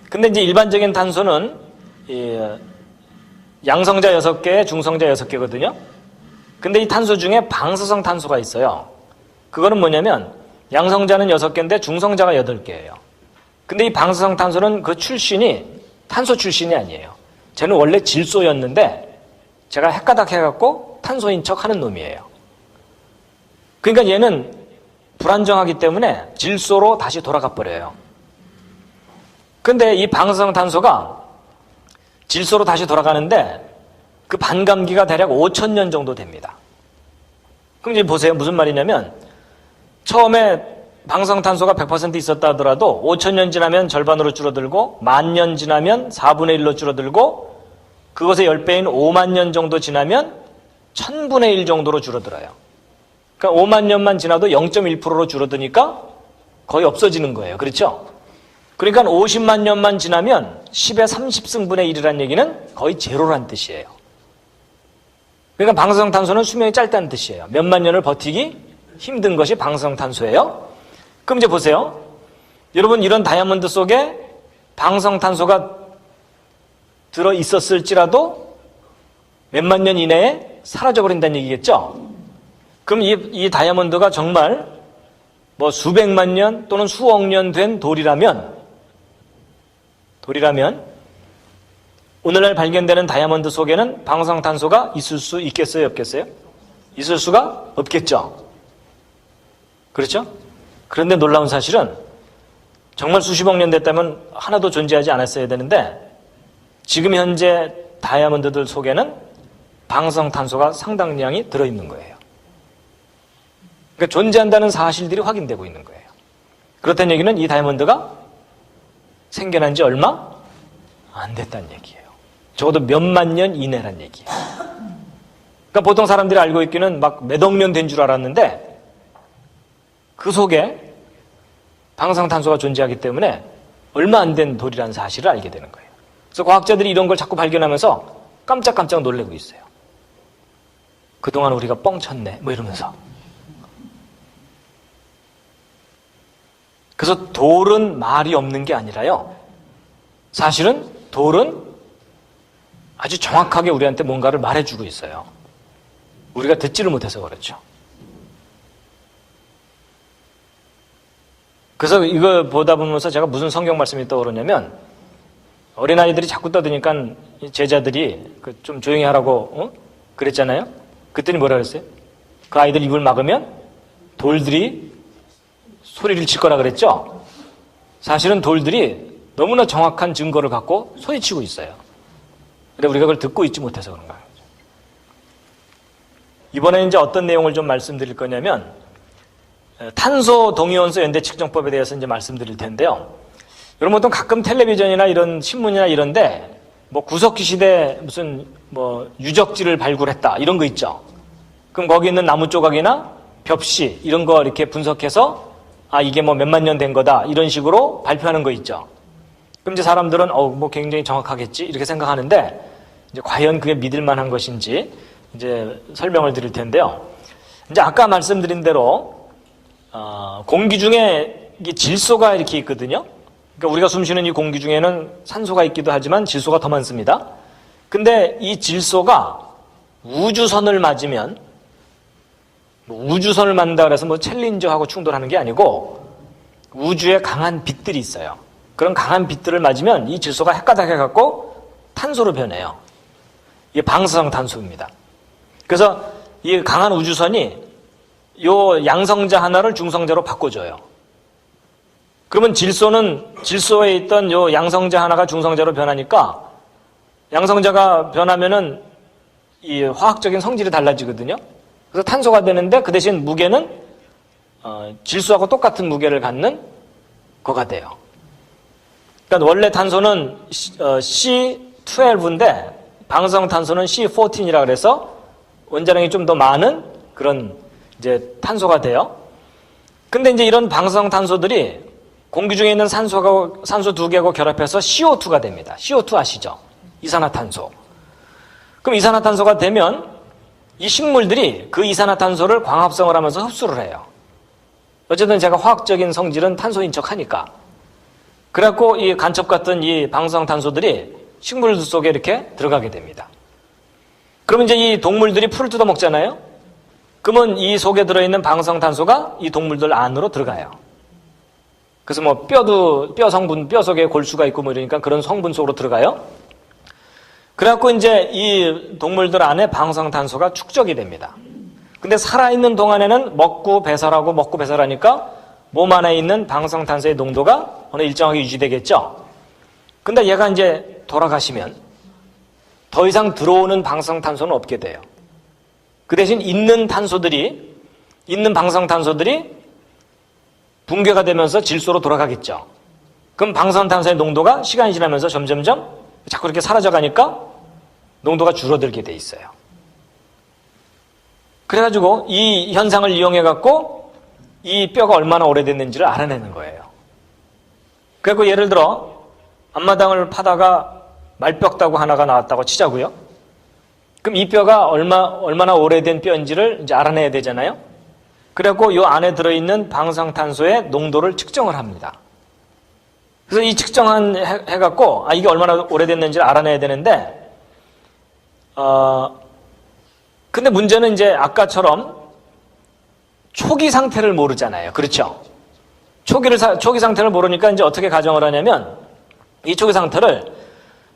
근데 이제 일반적인 탄소는 양성자 6개, 중성자 6개거든요. 근데 이 탄소 중에 방사성 탄소가 있어요. 그거는 뭐냐면 양성자는 6개인데 중성자가 8개예요. 근데 이 방사성 탄소는 그 출신이 탄소 출신이 아니에요. 쟤는 원래 질소였는데 제가 헷가닥 해갖고 탄소인 척 하는 놈이에요. 그러니까 얘는 불안정하기 때문에 질소로 다시 돌아가 버려요. 근데 이 방사성 탄소가 질소로 다시 돌아가는데 그 반감기가 대략 5,000년 정도 됩니다. 그럼 이제 보세요. 무슨 말이냐면 처음에 방사성 탄소가 100% 있었다 하더라도 5,000년 지나면 절반으로 줄어들고 10,000년 지나면 4분의 1로 줄어들고 그것의 10배인 5만 년 정도 지나면 1000분의 1 정도로 줄어들어요. 그러니까 5만 년만 지나도 0.1%로 줄어드니까 거의 없어지는 거예요. 그렇죠? 그러니까 50만 년만 지나면 10의 30승분의 1이라는 얘기는 거의 제로란 뜻이에요. 그러니까 방사성 탄소는 수명이 짧다는 뜻이에요. 몇만 년을 버티기 힘든 것이 방사성 탄소예요. 그럼 이제 보세요. 여러분 이런 다이아몬드 속에 방사성 탄소가 들어 있었을지라도 몇만 년 이내에 사라져버린다는 얘기겠죠? 그럼 이 다이아몬드가 정말 뭐 수백만 년 또는 수억 년 된 돌이라면 오늘날 발견되는 다이아몬드 속에는 방사성 탄소가 있을 수 있겠어요? 없겠어요? 있을 수가 없겠죠. 그렇죠? 그런데 놀라운 사실은 정말 수십억 년 됐다면 하나도 존재하지 않았어야 되는데 지금 현재 다이아몬드들 속에는 방사성 탄소가 상당량이 들어있는 거예요. 그러니까 존재한다는 사실들이 확인되고 있는 거예요. 그렇다는 얘기는 이 다이아몬드가 생겨난 지 얼마 안 됐다는 얘기예요. 적어도 몇만 년 이내란 얘기예요. 그러니까 보통 사람들이 알고 있기는 막 몇억 년 된 줄 알았는데 그 속에 방사성탄소가 존재하기 때문에 얼마 안 된 돌이라는 사실을 알게 되는 거예요. 그래서 과학자들이 이런 걸 자꾸 발견하면서 깜짝깜짝 놀라고 있어요. 그동안 우리가 뻥쳤네 뭐 이러면서. 그래서 돌은 말이 없는 게 아니라요. 사실은 돌은 아주 정확하게 우리한테 뭔가를 말해주고 있어요. 우리가 듣지를 못해서 그렇죠. 그래서 이거 보다 보면서 제가 무슨 성경 말씀이 떠오르냐면, 어린아이들이 자꾸 떠드니까 제자들이 좀 조용히 하라고 그랬잖아요. 그랬더니 뭐라 그랬어요? 그 아이들 입을 막으면 돌들이 소리를 칠 거라 그랬죠. 사실은 돌들이 너무나 정확한 증거를 갖고 소리치고 있어요. 근데 우리가 그걸 듣고 있지 못해서 그런 거예요. 이번에 이제 어떤 내용을 좀 말씀드릴 거냐면, 탄소 동위원소 연대 측정법에 대해서 이제 말씀드릴 텐데요. 여러분 보통 가끔 텔레비전이나 이런 신문이나 이런데 뭐 구석기 시대 무슨 뭐 유적지를 발굴했다 이런 거 있죠. 그럼 거기 있는 나무 조각이나 벽시 이런 거 이렇게 분석해서 아 이게 뭐 몇만 년 된 거다 이런 식으로 발표하는 거 있죠. 그럼 이제 사람들은 뭐 굉장히 정확하겠지 이렇게 생각하는데, 이제 과연 그게 믿을 만한 것인지 이제 설명을 드릴 텐데요. 이제 아까 말씀드린 대로 공기 중에 이게 질소가 이렇게 있거든요. 그러니까 우리가 숨쉬는 이 공기 중에는 산소가 있기도 하지만 질소가 더 많습니다. 근데 이 질소가 우주선을 맞으면, 우주선을 맞는다 그래서 뭐 챌린저하고 충돌하는 게 아니고 우주에 강한 빛들이 있어요. 그런 강한 빛들을 맞으면 이 질소가 헷가닥해갖고 탄소로 변해요. 이게 방사성 탄소입니다. 그래서 이 강한 우주선이 요 양성자 하나를 중성자로 바꿔줘요. 그러면 질소에 있던 요 양성자 하나가 중성자로 변하니까, 양성자가 변하면은 이 화학적인 성질이 달라지거든요. 그래서 탄소가 되는데 그 대신 무게는 질소하고 똑같은 무게를 갖는 거가 돼요. 그러니까 원래 탄소는 C12인데 방사성 탄소는 C14이라 그래서 원자량이 좀 더 많은 그런 이제 탄소가 돼요. 근데 이제 이런 방사성 탄소들이 공기 중에 있는 산소 두 개하고 결합해서 CO2가 됩니다. CO2 아시죠? 이산화탄소. 그럼 이산화탄소가 되면 이 식물들이 그 이산화탄소를 광합성을 하면서 흡수를 해요. 어쨌든 제가 화학적인 성질은 탄소인 척 하니까. 그래갖고 이 간첩 같은 이 방사성 탄소들이 식물들 속에 이렇게 들어가게 됩니다. 그러면 이제 이 동물들이 풀을 뜯어 먹잖아요? 그러면 이 속에 들어있는 방사성 탄소가 이 동물들 안으로 들어가요. 그래서 뭐 뼈 성분, 뼈 속에 골수가 있고 뭐 이러니까 그런 성분 속으로 들어가요. 그래갖고 이제 이 동물들 안에 방사성 탄소가 축적이 됩니다. 근데 살아있는 동안에는 먹고 배설하니까 몸 안에 있는 방사성 탄소의 농도가 어느 일정하게 유지되겠죠. 근데 얘가 이제 돌아가시면 더 이상 들어오는 방사성 탄소는 없게 돼요. 그 대신 있는 방사성 탄소들이 붕괴가 되면서 질소로 돌아가겠죠. 그럼 방사성 탄소의 농도가 시간이 지나면서 점점점 자꾸 이렇게 사라져가니까 농도가 줄어들게 돼 있어요. 그래가지고 이 현상을 이용해갖고 이 뼈가 얼마나 오래됐는지를 알아내는 거예요. 그리고 예를 들어 앞마당을 파다가 말뼈다구 하나가 나왔다고 치자고요. 그럼 이 뼈가 얼마나 오래된 뼈인지를 이제 알아내야 되잖아요. 그래갖고 이 안에 들어있는 방사성탄소의 농도를 측정을 합니다. 그래서 이 해갖고 이게 얼마나 오래됐는지를 알아내야 되는데, 근데 문제는 이제 아까처럼 초기 상태를 모르잖아요. 그렇죠? 초기 상태를 모르니까 이제 어떻게 가정을 하냐면, 이 초기 상태를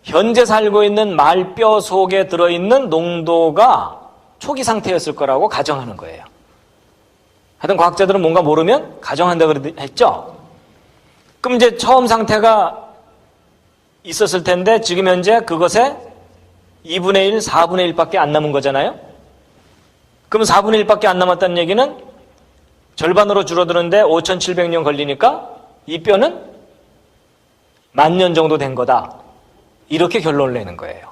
현재 살고 있는 말뼈 속에 들어있는 농도가 초기 상태였을 거라고 가정하는 거예요. 하여튼 과학자들은 뭔가 모르면 가정한다고 했죠? 그럼 이제 처음 상태가 있었을 텐데 지금 현재 그것에 2분의 1, 4분의 1밖에 안 남은 거잖아요? 그럼 4분의 1밖에 안 남았다는 얘기는 절반으로 줄어드는데 5,700년 걸리니까 이 뼈는 10,000년 정도 된 거다. 이렇게 결론을 내는 거예요.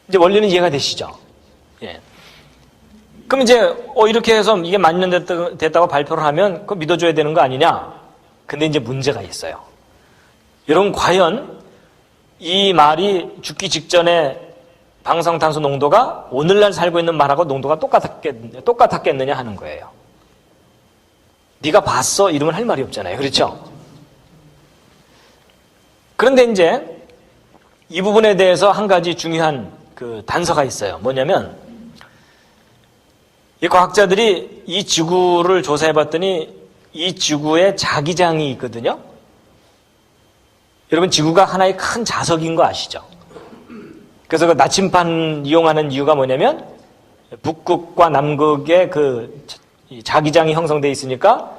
이제 원리는 이해가 되시죠? 예. 그럼 이제 이렇게 해서 이게 10,000년 됐다고 발표를 하면 그거 믿어줘야 되는 거 아니냐? 근데 이제 문제가 있어요. 여러분 과연 이 말이 죽기 직전에 방사성탄소 농도가 오늘날 살고 있는 말하고 농도가 똑같았겠느냐 하는 거예요. 네가 봤어? 이러면 할 말이 없잖아요. 그렇죠? 그런데 이제 이 부분에 대해서 한 가지 중요한 그 단서가 있어요. 뭐냐면 이 과학자들이 이 지구를 조사해 봤더니 이 지구에 자기장이 있거든요. 여러분, 지구가 하나의 큰 자석인 거 아시죠? 그래서 그 나침반 이용하는 이유가 뭐냐면 북극과 남극에 그 자기장이 형성되어 있으니까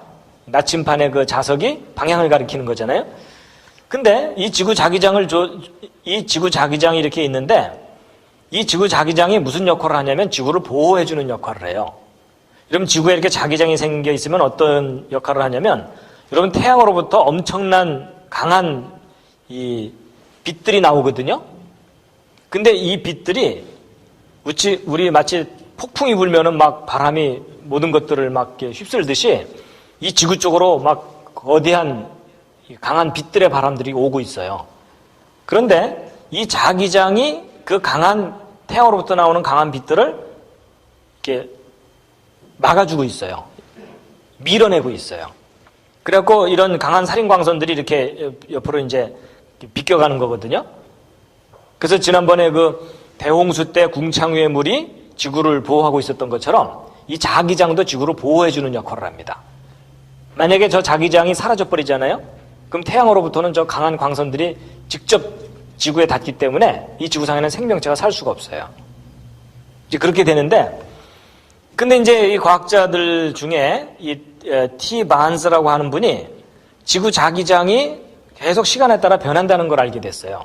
나침반의 그 자석이 방향을 가리키는 거잖아요. 근데 이 지구 자기장이 이렇게 있는데 이 지구 자기장이 무슨 역할을 하냐면 지구를 보호해주는 역할을 해요. 여러분, 지구에 이렇게 자기장이 생겨 있으면 어떤 역할을 하냐면 여러분, 태양으로부터 엄청난 강한 이 빛들이 나오거든요. 근데 이 빛들이 우리 마치 폭풍이 불면은 막 바람이 모든 것들을 막 이렇게 휩쓸듯이 이 지구 쪽으로 막 거대한 강한 빛들의 바람들이 오고 있어요. 그런데 이 자기장이 그 강한 태양으로부터 나오는 강한 빛들을 이렇게 막아주고 있어요. 밀어내고 있어요. 그래갖고 이런 강한 살인광선들이 이렇게 옆으로 이제 비껴가는 거거든요. 그래서 지난번에 그 대홍수 때 궁창유의 물이 지구를 보호하고 있었던 것처럼 이 자기장도 지구를 보호해주는 역할을 합니다. 만약에 저 자기장이 사라져버리잖아요? 그럼 태양으로부터는 저 강한 광선들이 직접 지구에 닿기 때문에 이 지구상에는 생명체가 살 수가 없어요. 이제 그렇게 되는데, 근데 이제 이 과학자들 중에 이 T 바한스라고 하는 분이 지구 자기장이 계속 시간에 따라 변한다는 걸 알게 됐어요.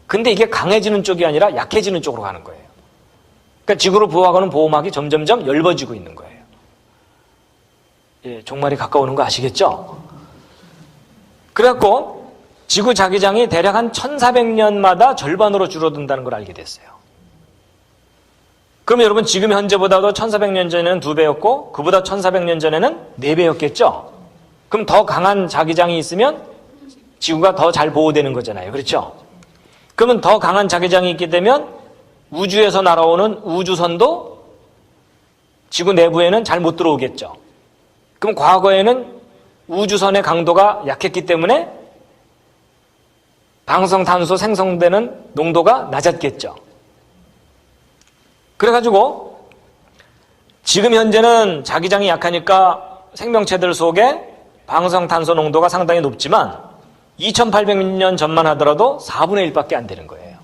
근데 이게 강해지는 쪽이 아니라 약해지는 쪽으로 가는 거예요. 그러니까 지구를 보호하고는 보호막이 점점점 엷어지고 있는 거예요. 예, 종말이 가까우는 거 아시겠죠? 그래갖고 지구 자기장이 대략 한 1400년마다 절반으로 줄어든다는 걸 알게 됐어요. 그럼 여러분, 지금 현재보다도 1400년 전에는 2배였고 그보다 1400년 전에는 4배였겠죠? 그럼 더 강한 자기장이 있으면 지구가 더 잘 보호되는 거잖아요. 그렇죠? 그러면 더 강한 자기장이 있게 되면 우주에서 날아오는 우주선도 지구 내부에는 잘 못 들어오겠죠. 그럼 과거에는 우주선의 강도가 약했기 때문에 방사성탄소 생성되는 농도가 낮았겠죠. 그래가지고 지금 현재는 자기장이 약하니까 생명체들 속에 방사성탄소 농도가 상당히 높지만 2800년 전만 하더라도 4분의 1밖에 안 되는 거예요.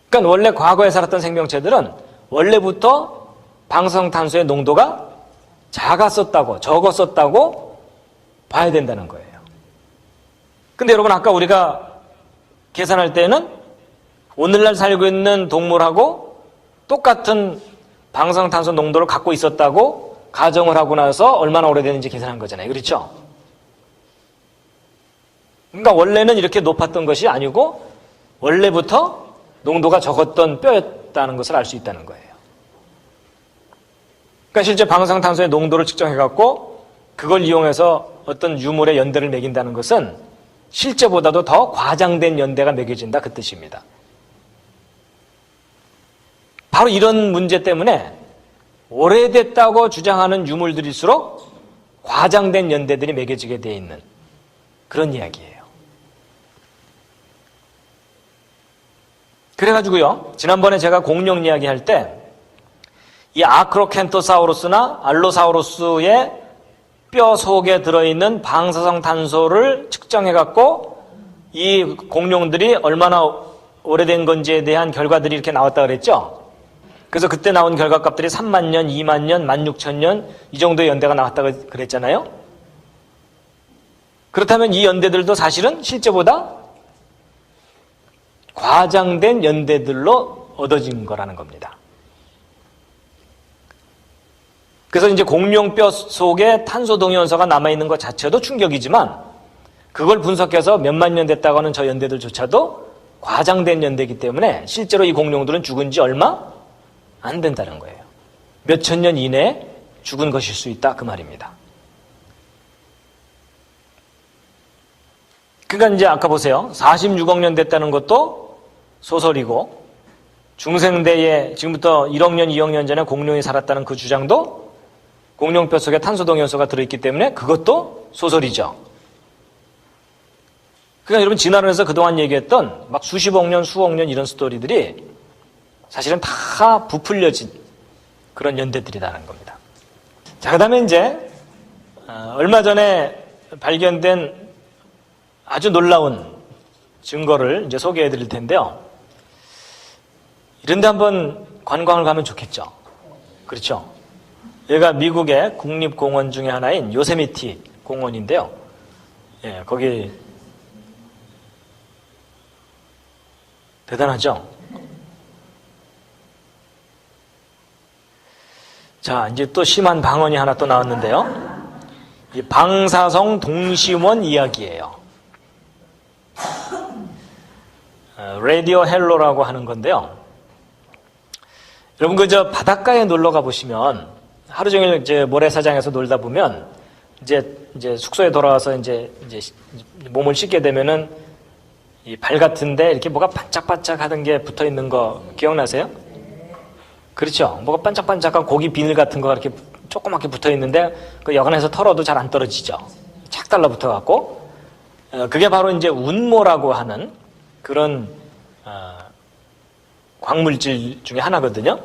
그러니까 원래 과거에 살았던 생명체들은 원래부터 방사성탄소의 농도가 작았었다고, 적었었다고 봐야 된다는 거예요. 근데 여러분, 아까 우리가 계산할 때는 오늘날 살고 있는 동물하고 똑같은 방사성탄소 농도를 갖고 있었다고 가정을 하고 나서 얼마나 오래됐는지 계산한 거잖아요. 그렇죠? 그러니까 원래는 이렇게 높았던 것이 아니고 원래부터 농도가 적었던 뼈였다는 것을 알 수 있다는 거예요. 그러니까 실제 방사성탄소의 농도를 측정해갖고 그걸 이용해서 어떤 유물의 연대를 매긴다는 것은 실제보다도 더 과장된 연대가 매겨진다, 그 뜻입니다. 바로 이런 문제 때문에 오래됐다고 주장하는 유물들일수록 과장된 연대들이 매겨지게 되어 있는 그런 이야기예요. 그래가지고요, 지난번에 제가 공룡 이야기할 때 이 아크로켄토사우루스나 알로사우루스의 뼈 속에 들어있는 방사성탄소를 측정해갖고 이 공룡들이 얼마나 오래된 건지에 대한 결과들이 이렇게 나왔다 그랬죠? 그래서 그때 나온 결과값들이 3만 년, 2만 년, 16,000년 이 정도의 연대가 나왔다고 그랬잖아요? 그렇다면 이 연대들도 사실은 실제보다 과장된 연대들로 얻어진 거라는 겁니다. 그래서 이제 공룡뼈 속에 탄소 동위원소가 남아있는 것 자체도 충격이지만 그걸 분석해서 몇만 년 됐다고 하는 저 연대들조차도 과장된 연대이기 때문에 실제로 이 공룡들은 죽은 지 얼마 안 된다는 거예요. 몇천 년 이내에 죽은 것일 수 있다, 그 말입니다. 그러니까 이제 아까 보세요. 46억 년 됐다는 것도 소설이고 중생대에 지금부터 1억 년, 2억 년 전에 공룡이 살았다는 그 주장도 공룡뼈 속에 탄소 동위원소가 들어있기 때문에 그것도 소설이죠. 그러니까 여러분 진화론에서 그동안 얘기했던 막 수십억 년, 수억 년 이런 스토리들이 사실은 다 부풀려진 그런 연대들이라는 겁니다. 자, 그 다음에 이제 얼마 전에 발견된 아주 놀라운 증거를 이제 소개해 드릴 텐데요. 이런데 한번 관광을 가면 좋겠죠. 그렇죠? 여기가 미국의 국립공원 중에 하나인 요세미티 공원인데요. 예, 거기 대단하죠? 자, 이제 또 심한 방언이 하나 또 나왔는데요. 이 방사성 동심원 이야기예요. 라디오 헬로라고 하는 건데요. 여러분 그저 바닷가에 놀러 가 보시면 하루 종일 이제 모래사장에서 놀다 보면 이제 숙소에 돌아와서 이제 몸을 씻게 되면은 이 발 같은데 이렇게 뭐가 반짝반짝 하던 게 붙어 있는 거 기억나세요? 그렇죠. 뭐가 반짝반짝한 고기 비늘 같은 거가 이렇게 조그맣게 붙어 있는데 그 여간에서 털어도 잘 안 떨어지죠. 착 달라붙어 갖고 그게 바로 이제 운모라고 하는 그런 광물질 중에 하나거든요.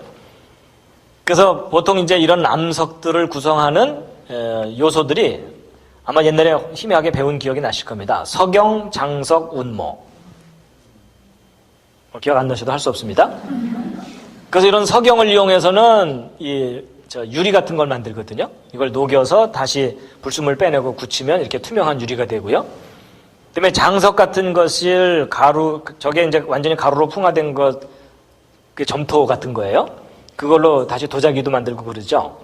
그래서 보통 이제 이런 암석들을 구성하는 요소들이 아마 옛날에 희미하게 배운 기억이 나실 겁니다. 석영, 장석, 운모. 기억 안 나셔도 할 수 없습니다. 그래서 이런 석영을 이용해서는 유리 같은 걸 만들거든요. 이걸 녹여서 다시 불순물 빼내고 굳히면 이렇게 투명한 유리가 되고요. 그다음에 장석 같은 것을 저게 이제 완전히 가루로 풍화된 것, 그 점토 같은 거예요. 그걸로 다시 도자기도 만들고 그러죠.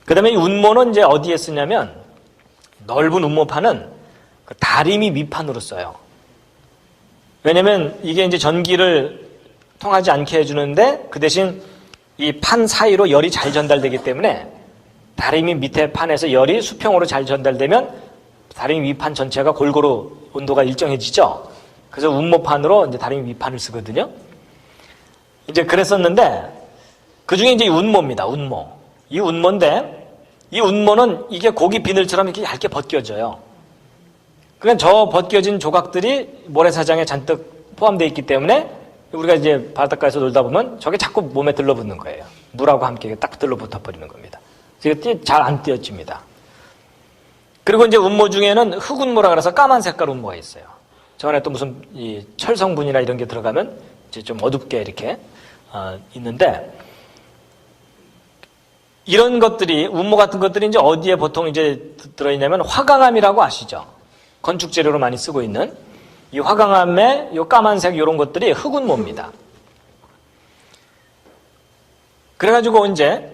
그다음에 이 운모는 이제 어디에 쓰냐면 넓은 운모판은 그 다리미 밑판으로 써요. 왜냐면 이게 이제 전기를 통하지 않게 해주는데 그 대신 이 판 사이로 열이 잘 전달되기 때문에 다리미 밑에 판에서 열이 수평으로 잘 전달되면 다리미 위판 전체가 골고루 온도가 일정해지죠. 그래서 운모판으로 이제 다리미 위판을 쓰거든요. 이제 그랬었는데 그 중에 이제 운모입니다. 운모. 이 운모인데 이 운모는 이게 고기 비늘처럼 이렇게 얇게 벗겨져요. 그러니까 저 벗겨진 조각들이 모래사장에 잔뜩 포함되어 있기 때문에 우리가 이제 바닷가에서 놀다 보면 저게 자꾸 몸에 들러붙는 거예요. 물하고 함께 딱 들러붙어 버리는 겁니다. 그래서 잘 안 띄어집니다. 그리고 이제 운모 중에는 흑운모라 그래서 까만 색깔 운모가 있어요. 저 안에 또 무슨 이 철성분이나 이런 게 들어가면 이제 좀 어둡게 이렇게 있는데 이런 것들이 운모 같은 것들이 이제 어디에 보통 이제 들어있냐면 화강암이라고 아시죠? 건축 재료로 많이 쓰고 있는 이 화강암의 요 까만색 이런 것들이 흑운모입니다. 그래가지고 이제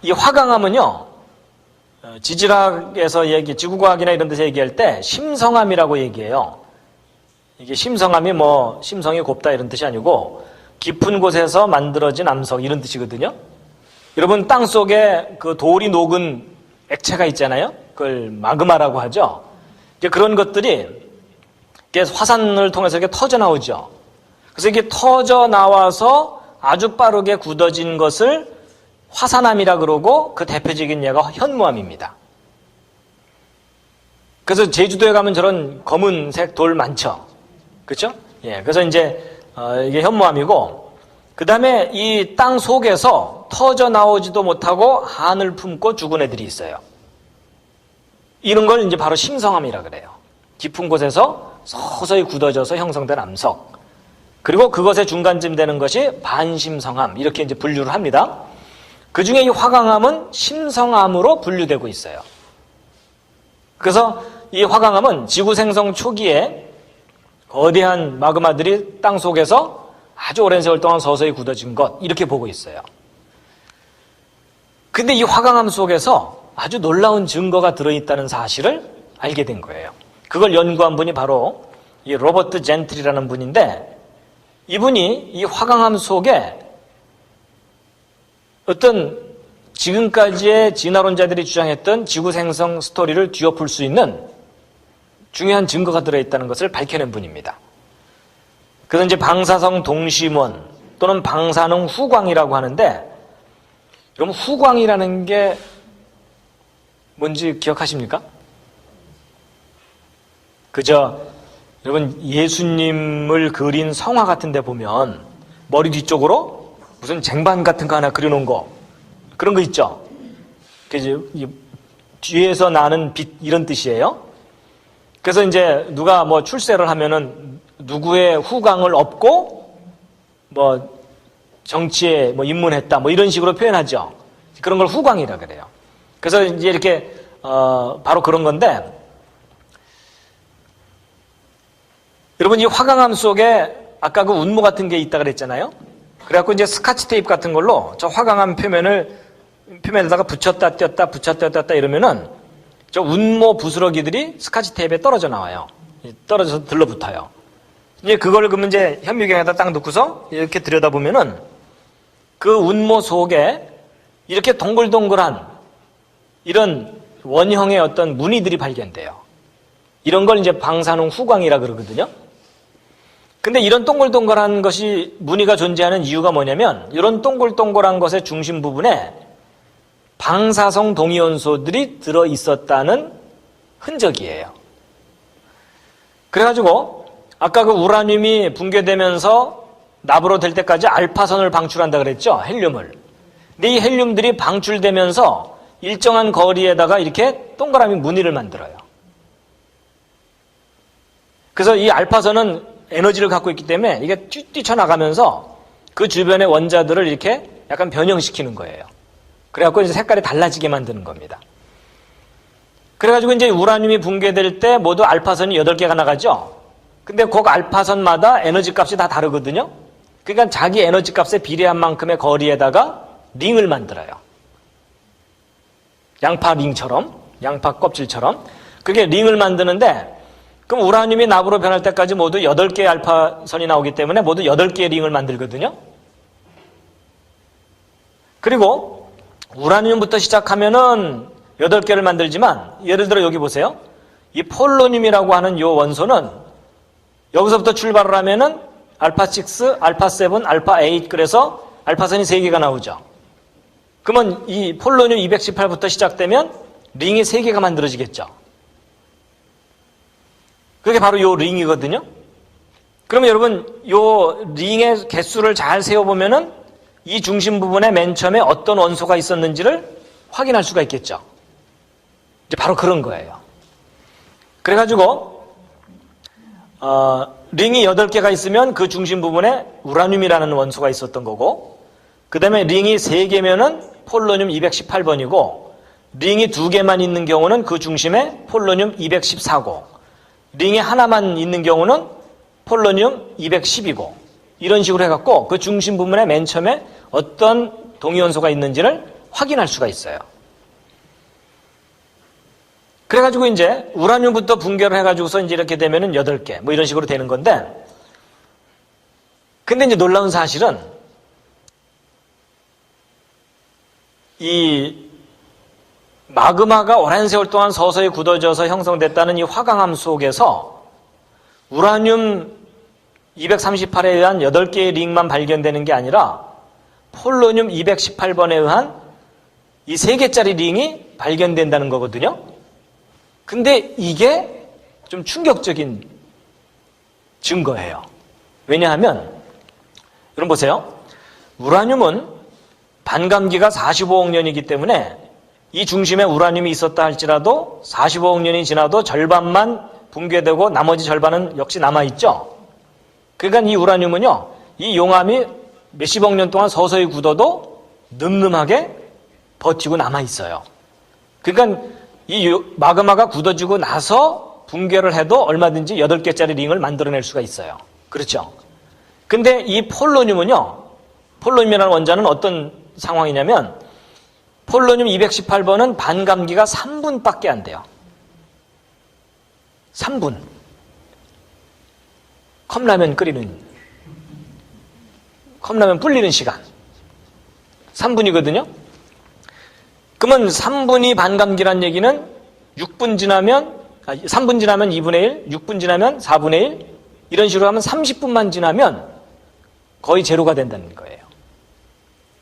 이 화강암은요 지질학에서 지구과학이나 이런 데서 얘기할 때 심성암이라고 얘기해요. 이게 심성암이 뭐 심성이 곱다 이런 뜻이 아니고 깊은 곳에서 만들어진 암석 이런 뜻이거든요. 여러분 땅 속에 그 돌이 녹은 액체가 있잖아요. 그걸 마그마라고 하죠. 이제 그런 것들이 화산을 통해서 이렇게 터져 나오죠. 그래서 이게 터져 나와서 아주 빠르게 굳어진 것을 화산암이라 그러고 그 대표적인 예가 현무암입니다. 그래서 제주도에 가면 저런 검은색 돌 많죠. 그렇죠? 예. 그래서 이제 이게 현무암이고 그 다음에 이 땅 속에서 터져 나오지도 못하고 한을 품고 죽은 애들이 있어요. 이런 걸 이제 바로 심성암이라 그래요. 깊은 곳에서 서서히 굳어져서 형성된 암석. 그리고 그것의 중간쯤 되는 것이 반심성암. 이렇게 이제 분류를 합니다. 그 중에 이 화강암은 심성암으로 분류되고 있어요. 그래서 이 화강암은 지구 생성 초기에 거대한 마그마들이 땅 속에서 아주 오랜 세월 동안 서서히 굳어진 것. 이렇게 보고 있어요. 근데 이 화강암 속에서 아주 놀라운 증거가 들어있다는 사실을 알게 된 거예요. 그걸 연구한 분이 바로 이 로버트 젠틀이라는 분인데 이분이 이 화강암 속에 어떤 지금까지의 진화론자들이 주장했던 지구 생성 스토리를 뒤엎을 수 있는 중요한 증거가 들어있다는 것을 밝혀낸 분입니다. 그래서 이제 방사성 동심원 또는 방사능 후광이라고 하는데 여러분 후광이라는 게 뭔지 기억하십니까? 그저 여러분, 예수님을 그린 성화 같은 데 보면 머리 뒤쪽으로 무슨 쟁반 같은 거 하나 그려놓은 거, 그런 거 있죠? 그래서 뒤에서 나는 빛, 이런 뜻이에요. 그래서 이제 누가 뭐 출세를 하면은 누구의 후광을 업고 뭐 정치에 뭐 입문했다, 뭐 이런 식으로 표현하죠. 그런 걸 후광이라 그래요. 그래서 이제 이렇게 바로 그런 건데, 여러분, 이 화강암 속에 아까 그 운모 같은 게 있다 그랬잖아요. 그래갖고 이제 스카치 테이프 같은 걸로 저 화강암 표면에다가 붙였다 뗐다 붙였다 뗐다 이러면은 저 운모 부스러기들이 스카치 테이프에 떨어져 나와요. 떨어져서 들러붙어요. 이제 그걸 그러면 이제 현미경에다 딱 넣고서 이렇게 들여다보면은 그 운모 속에 이렇게 동글동글한 이런 원형의 어떤 무늬들이 발견돼요. 이런 걸 이제 방사능 후광이라 그러거든요. 근데 이런 동글동글한 것이 무늬가 존재하는 이유가 뭐냐면, 이런 동글동글한 것의 중심 부분에 방사성 동위원소들이 들어 있었다는 흔적이에요. 그래가지고 아까 그 우라늄이 붕괴되면서 나부로 될 때까지 알파선을 방출한다 그랬죠? 헬륨을. 근데 이 헬륨들이 방출되면서 일정한 거리에다가 이렇게 동그라미 무늬를 만들어요. 그래서 이 알파선은 에너지를 갖고 있기 때문에 이게 뛰쳐나가면서 그 주변의 원자들을 이렇게 약간 변형시키는 거예요. 그래갖고 이제 색깔이 달라지게 만드는 겁니다. 그래가지고 이제 우라늄이 붕괴될 때 모두 알파선이 8개가 나가죠? 근데 그 알파선마다 에너지 값이 다 다르거든요? 그러니까 자기 에너지 값에 비례한 만큼의 거리에다가 링을 만들어요. 양파 링처럼, 양파 껍질처럼. 그게 링을 만드는데, 그럼 우라늄이 납으로 변할 때까지 모두 8개의 알파선이 나오기 때문에 모두 8개의 링을 만들거든요. 그리고 우라늄부터 시작하면은 8개를 만들지만, 예를 들어 여기 보세요. 이 폴로늄이라고 하는 이 원소는 여기서부터 출발을 하면은 알파6, 알파7, 알파8, 그래서 알파선이 3개가 나오죠. 그러면 이 폴로늄 218부터 시작되면 링이 3개가 만들어지겠죠. 그게 바로 요 링이거든요. 그러면 여러분, 요 링의 개수를 잘 세어보면은 이 중심 부분에 맨 처음에 어떤 원소가 있었는지를 확인할 수가 있겠죠. 이제 바로 그런 거예요. 그래가지고, 링이 8개가 있으면 그 중심 부분에 우라늄이라는 원소가 있었던 거고, 그 다음에 링이 3개면은 폴로늄 218번이고, 링이 2개만 있는 경우는 그 중심에 폴로늄 214고, 링이 하나만 있는 경우는 폴로늄 210이고, 이런 식으로 해갖고 그 중심 부분에 맨 처음에 어떤 동위원소가 있는지를 확인할 수가 있어요. 그래가지고 이제 우라늄부터 붕괴를 해가지고서 이제 이렇게 되면은 8개, 뭐 이런 식으로 되는 건데, 근데 이제 놀라운 사실은 이 마그마가 오랜 세월 동안 서서히 굳어져서 형성됐다는 이 화강암 속에서 우라늄 238에 의한 8개의 링만 발견되는 게 아니라 폴로늄 218번에 의한 이 3개짜리 링이 발견된다는 거거든요. 근데 이게 좀 충격적인 증거예요. 왜냐하면 여러분 보세요. 우라늄은 반감기가 45억 년이기 때문에 이 중심에 우라늄이 있었다 할지라도 45억 년이 지나도 절반만 붕괴되고 나머지 절반은 역시 남아있죠. 그러니까 이 우라늄은요, 이 용암이 몇십억 년 동안 서서히 굳어도 늠름하게 버티고 남아있어요. 그러니까 이 마그마가 굳어지고 나서 붕괴를 해도 얼마든지 8개짜리 링을 만들어낼 수가 있어요. 그렇죠? 근데 이 폴로늄은요, 폴로늄이라는 원자는 어떤 상황이냐면 폴로늄 218번은 반감기가 3분밖에 안 돼요. 3분. 컵라면 불리는 시간. 3분이거든요. 그러면 3분이 반감기란 얘기는 6분 지나면, 3분 지나면 2분의 1, 6분 지나면 4분의 1, 이런 식으로 하면 30분만 지나면 거의 제로가 된다는 거예요.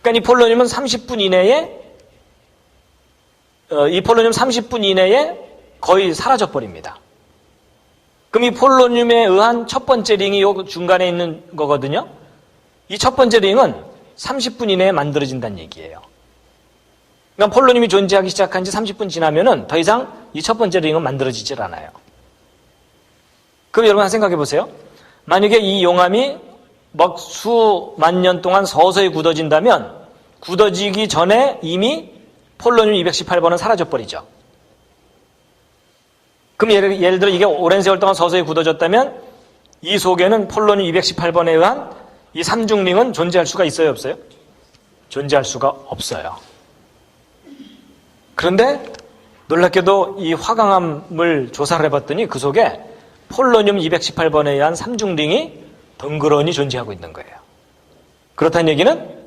그러니까 이 폴로늄은 30분 이내에 거의 사라져 버립니다. 그럼 이 폴로늄에 의한 첫 번째 링이 요 중간에 있는 거거든요. 이 첫 번째 링은 30분 이내에 만들어진다는 얘기예요. 그러니까 폴로늄이 존재하기 시작한 지 30분 지나면은 더 이상 이 첫 번째 링은 만들어지질 않아요. 그럼 여러분 생각해 보세요. 만약에 이 용암이 막 수만 년 동안 서서히 굳어진다면 굳어지기 전에 이미 폴로늄 218번은 사라져 버리죠. 그럼 예를 들어 이게 오랜 세월 동안 서서히 굳어졌다면 이 속에는 폴로늄 218번에 의한 이 3중링은 존재할 수가 있어요, 없어요? 존재할 수가 없어요. 그런데 놀랍게도 이 화강암을 조사를 해봤더니 그 속에 폴로늄 218번에 의한 3중링이 덩그러니 존재하고 있는 거예요. 그렇다는 얘기는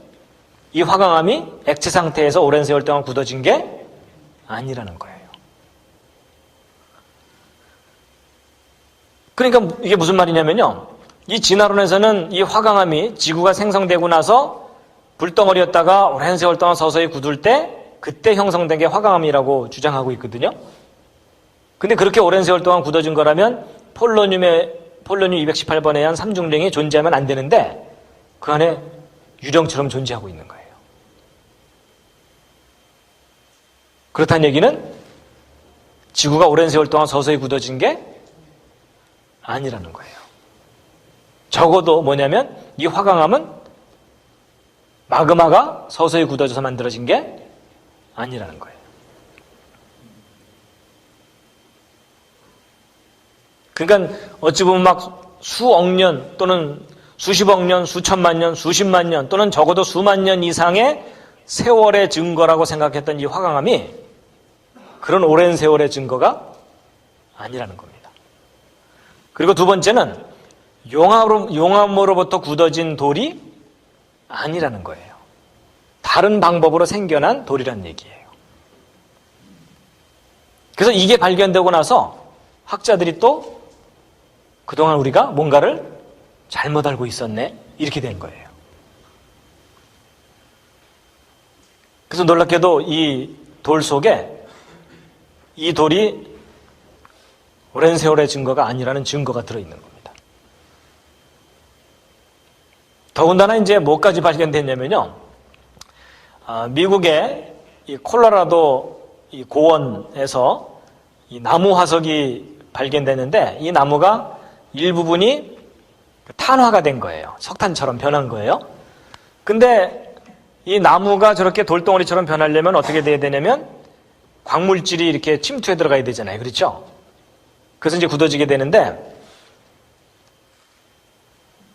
이 화강암이 액체 상태에서 오랜 세월 동안 굳어진 게 아니라는 거예요. 그러니까 이게 무슨 말이냐면요. 이 진화론에서는 이 화강암이 지구가 생성되고 나서 불덩어리였다가 오랜 세월 동안 서서히 굳을 때 그때 형성된 게 화강암이라고 주장하고 있거든요. 근데 그렇게 오랜 세월 동안 굳어진 거라면 폴로늄 218번에 의한 3중링이 존재하면 안 되는데 그 안에 유령처럼 존재하고 있는 거예요. 그렇다는 얘기는 지구가 오랜 세월 동안 서서히 굳어진 게 아니라는 거예요. 적어도 뭐냐면 이 화강암은 마그마가 서서히 굳어져서 만들어진 게 아니라는 거예요. 그러니까 어찌 보면 막 수억 년 또는 수십억 년, 수천만 년, 수십만 년 또는 적어도 수만 년 이상의 세월의 증거라고 생각했던 이 화강암이 그런 오랜 세월의 증거가 아니라는 겁니다. 그리고 두 번째는 용암으로부터 굳어진 돌이 아니라는 거예요. 다른 방법으로 생겨난 돌이란 얘기예요. 그래서 이게 발견되고 나서 학자들이 또 그동안 우리가 뭔가를 잘못 알고 있었네 이렇게 된 거예요. 그래서 놀랍게도 이 돌 속에 이 돌이 오랜 세월의 증거가 아니라는 증거가 들어있는 겁니다. 더군다나 이제 뭐까지 발견됐냐면요. 미국의 이 콜로라도 이 고원에서 이 나무 화석이 발견됐는데 이 나무가 일부분이 탄화가 된 거예요. 석탄처럼 변한 거예요. 근데 이 나무가 저렇게 돌덩어리처럼 변하려면 어떻게 돼야 되냐면 광물질이 이렇게 침투해 들어가야 되잖아요. 그렇죠? 그래서 이제 굳어지게 되는데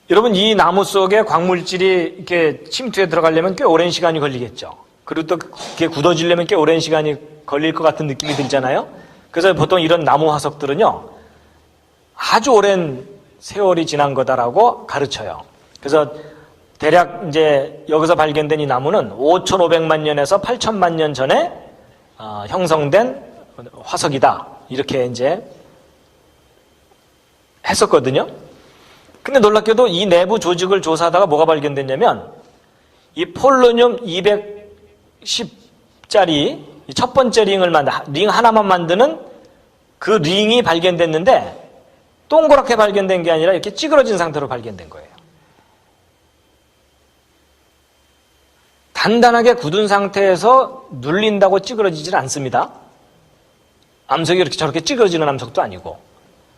여러분 이 나무 속에 광물질이 이렇게 침투해 들어가려면 꽤 오랜 시간이 걸리겠죠. 그리고 또 그게 굳어지려면 꽤 오랜 시간이 걸릴 것 같은 느낌이 들잖아요. 그래서 보통 이런 나무 화석들은요 아주 오랜 세월이 지난 거다라고 가르쳐요. 그래서 대략 이제 여기서 발견된 이 나무는 5,500만 년에서 8,000만 년 전에 형성된 화석이다. 이렇게 이제 했었거든요. 근데 놀랍게도 이 내부 조직을 조사하다가 뭐가 발견됐냐면 이 폴로늄 210짜리 첫 번째 링 하나만 만드는 그 링이 발견됐는데 동그랗게 발견된 게 아니라 이렇게 찌그러진 상태로 발견된 거예요. 단단하게 굳은 상태에서 눌린다고 찌그러지질 않습니다. 암석이 이렇게 저렇게 찌그러지는 암석도 아니고.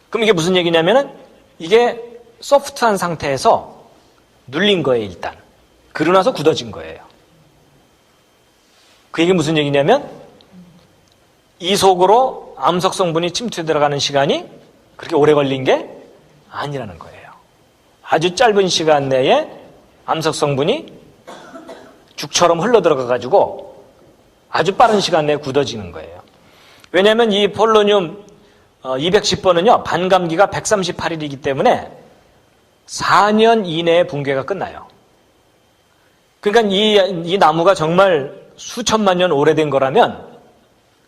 그럼 이게 무슨 얘기냐면은 이게 소프트한 상태에서 눌린 거예요, 일단. 그러고 나서 굳어진 거예요. 그 얘기 무슨 얘기냐면 이 속으로 암석 성분이 침투해 들어가는 시간이 그렇게 오래 걸린 게 아니라는 거예요. 아주 짧은 시간 내에 암석 성분이 죽처럼 흘러들어가 가지고 아주 빠른 시간 내에 굳어지는 거예요. 왜냐하면 이 폴로늄 210번은요 반감기가 138일이기 때문에 4년 이내에 붕괴가 끝나요. 그러니까 이 나무가 정말 수천만 년 오래된 거라면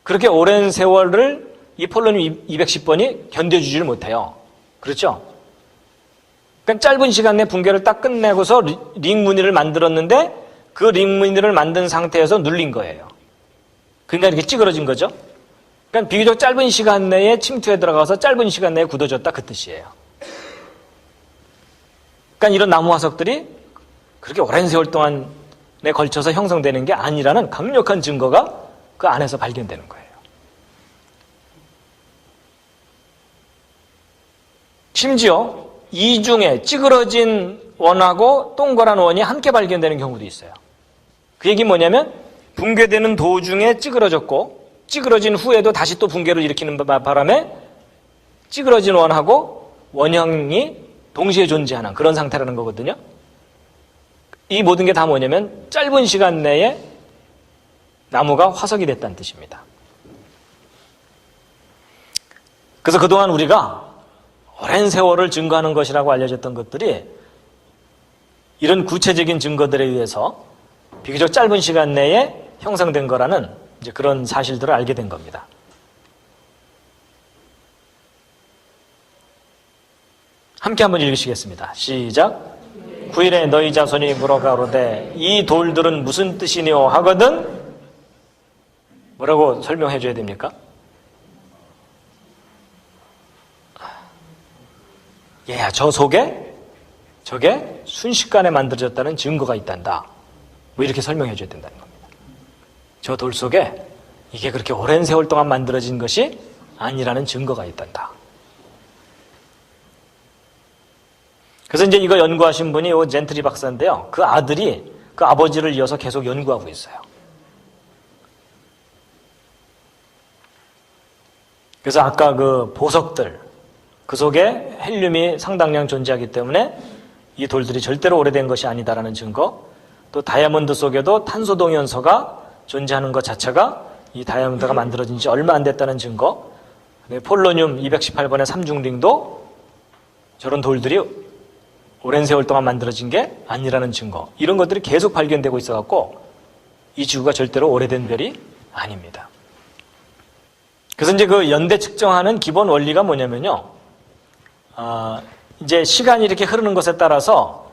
그렇게 오랜 세월을 이 폴로늄 210번이 견뎌주지를 못해요. 그렇죠? 그러니까 짧은 시간 내에 붕괴를 딱 끝내고서 링 무늬를 만들었는데 그 링 무늬를 만든 상태에서 눌린 거예요. 그러니까 이렇게 찌그러진 거죠. 그러니까 비교적 짧은 시간 내에 침투에 들어가서 짧은 시간 내에 굳어졌다 그 뜻이에요. 그러니까 이런 나무 화석들이 그렇게 오랜 세월 동안에 걸쳐서 형성되는 게 아니라는 강력한 증거가 그 안에서 발견되는 거예요. 심지어 이 중에 찌그러진 원하고 동그란 원이 함께 발견되는 경우도 있어요. 그 얘기 뭐냐면 붕괴되는 도중에 찌그러졌고 찌그러진 후에도 다시 또 붕괴를 일으키는 바람에 찌그러진 원하고 원형이 동시에 존재하는 그런 상태라는 거거든요. 이 모든 게 다 뭐냐면 짧은 시간 내에 나무가 화석이 됐다는 뜻입니다. 그래서 그동안 우리가 오랜 세월을 증거하는 것이라고 알려졌던 것들이 이런 구체적인 증거들에 의해서 비교적 짧은 시간 내에 형성된 거라는 이제 그런 사실들을 알게 된 겁니다. 함께 한번 읽으시겠습니다. 시작. 9일에 너희 자손이 물어가로되 이 돌들은 무슨 뜻이니요 하거든 뭐라고 설명해 줘야 됩니까? 저 속에 저게 순식간에 만들어졌다는 증거가 있단다. 뭐 이렇게 설명해 줘야 된다는 겁니다. 저 돌 속에 이게 그렇게 오랜 세월 동안 만들어진 것이 아니라는 증거가 있단다. 그래서 이제 이거 연구하신 분이 요 젠트리 박사인데요. 그 아들이 그 아버지를 이어서 계속 연구하고 있어요. 그래서 아까 그 보석들, 그 속에 헬륨이 상당량 존재하기 때문에 이 돌들이 절대로 오래된 것이 아니다라는 증거, 또 다이아몬드 속에도 탄소 동위원소가 존재하는 것 자체가 이 다이아몬드가 만들어진 지 얼마 안 됐다는 증거, 폴로늄 218번의 삼중링도 저런 돌들이 오랜 세월 동안 만들어진 게 아니라는 증거, 이런 것들이 계속 발견되고 있어갖고 이 지구가 절대로 오래된 별이 아닙니다. 그래서 이제 그 연대 측정하는 기본 원리가 뭐냐면요, 이제 시간이 이렇게 흐르는 것에 따라서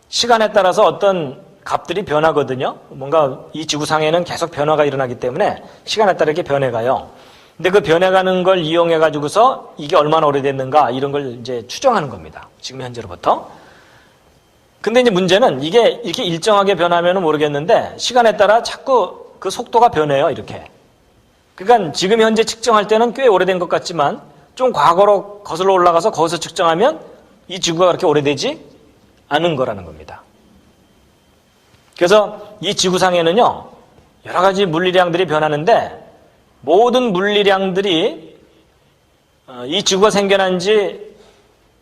시간에 따라서 어떤 값들이 변하거든요. 뭔가 이 지구상에는 계속 변화가 일어나기 때문에 시간에 따라 이렇게 변해가요. 근데 그 변해가는 걸 이용해 가지고서 이게 얼마나 오래됐는가 이런 걸 이제 추정하는 겁니다. 지금 현재로부터. 근데 이제 문제는 이게 이렇게 일정하게 변하면은 모르겠는데 시간에 따라 자꾸 그 속도가 변해요. 이렇게. 그러니까 지금 현재 측정할 때는 꽤 오래된 것 같지만 좀 과거로 거슬러 올라가서 거기서 측정하면 이 지구가 그렇게 오래되지 않은 거라는 겁니다. 그래서 이 지구상에는요, 여러 가지 물리량들이 변하는데 모든 물리량들이 이 지구가 생겨난 지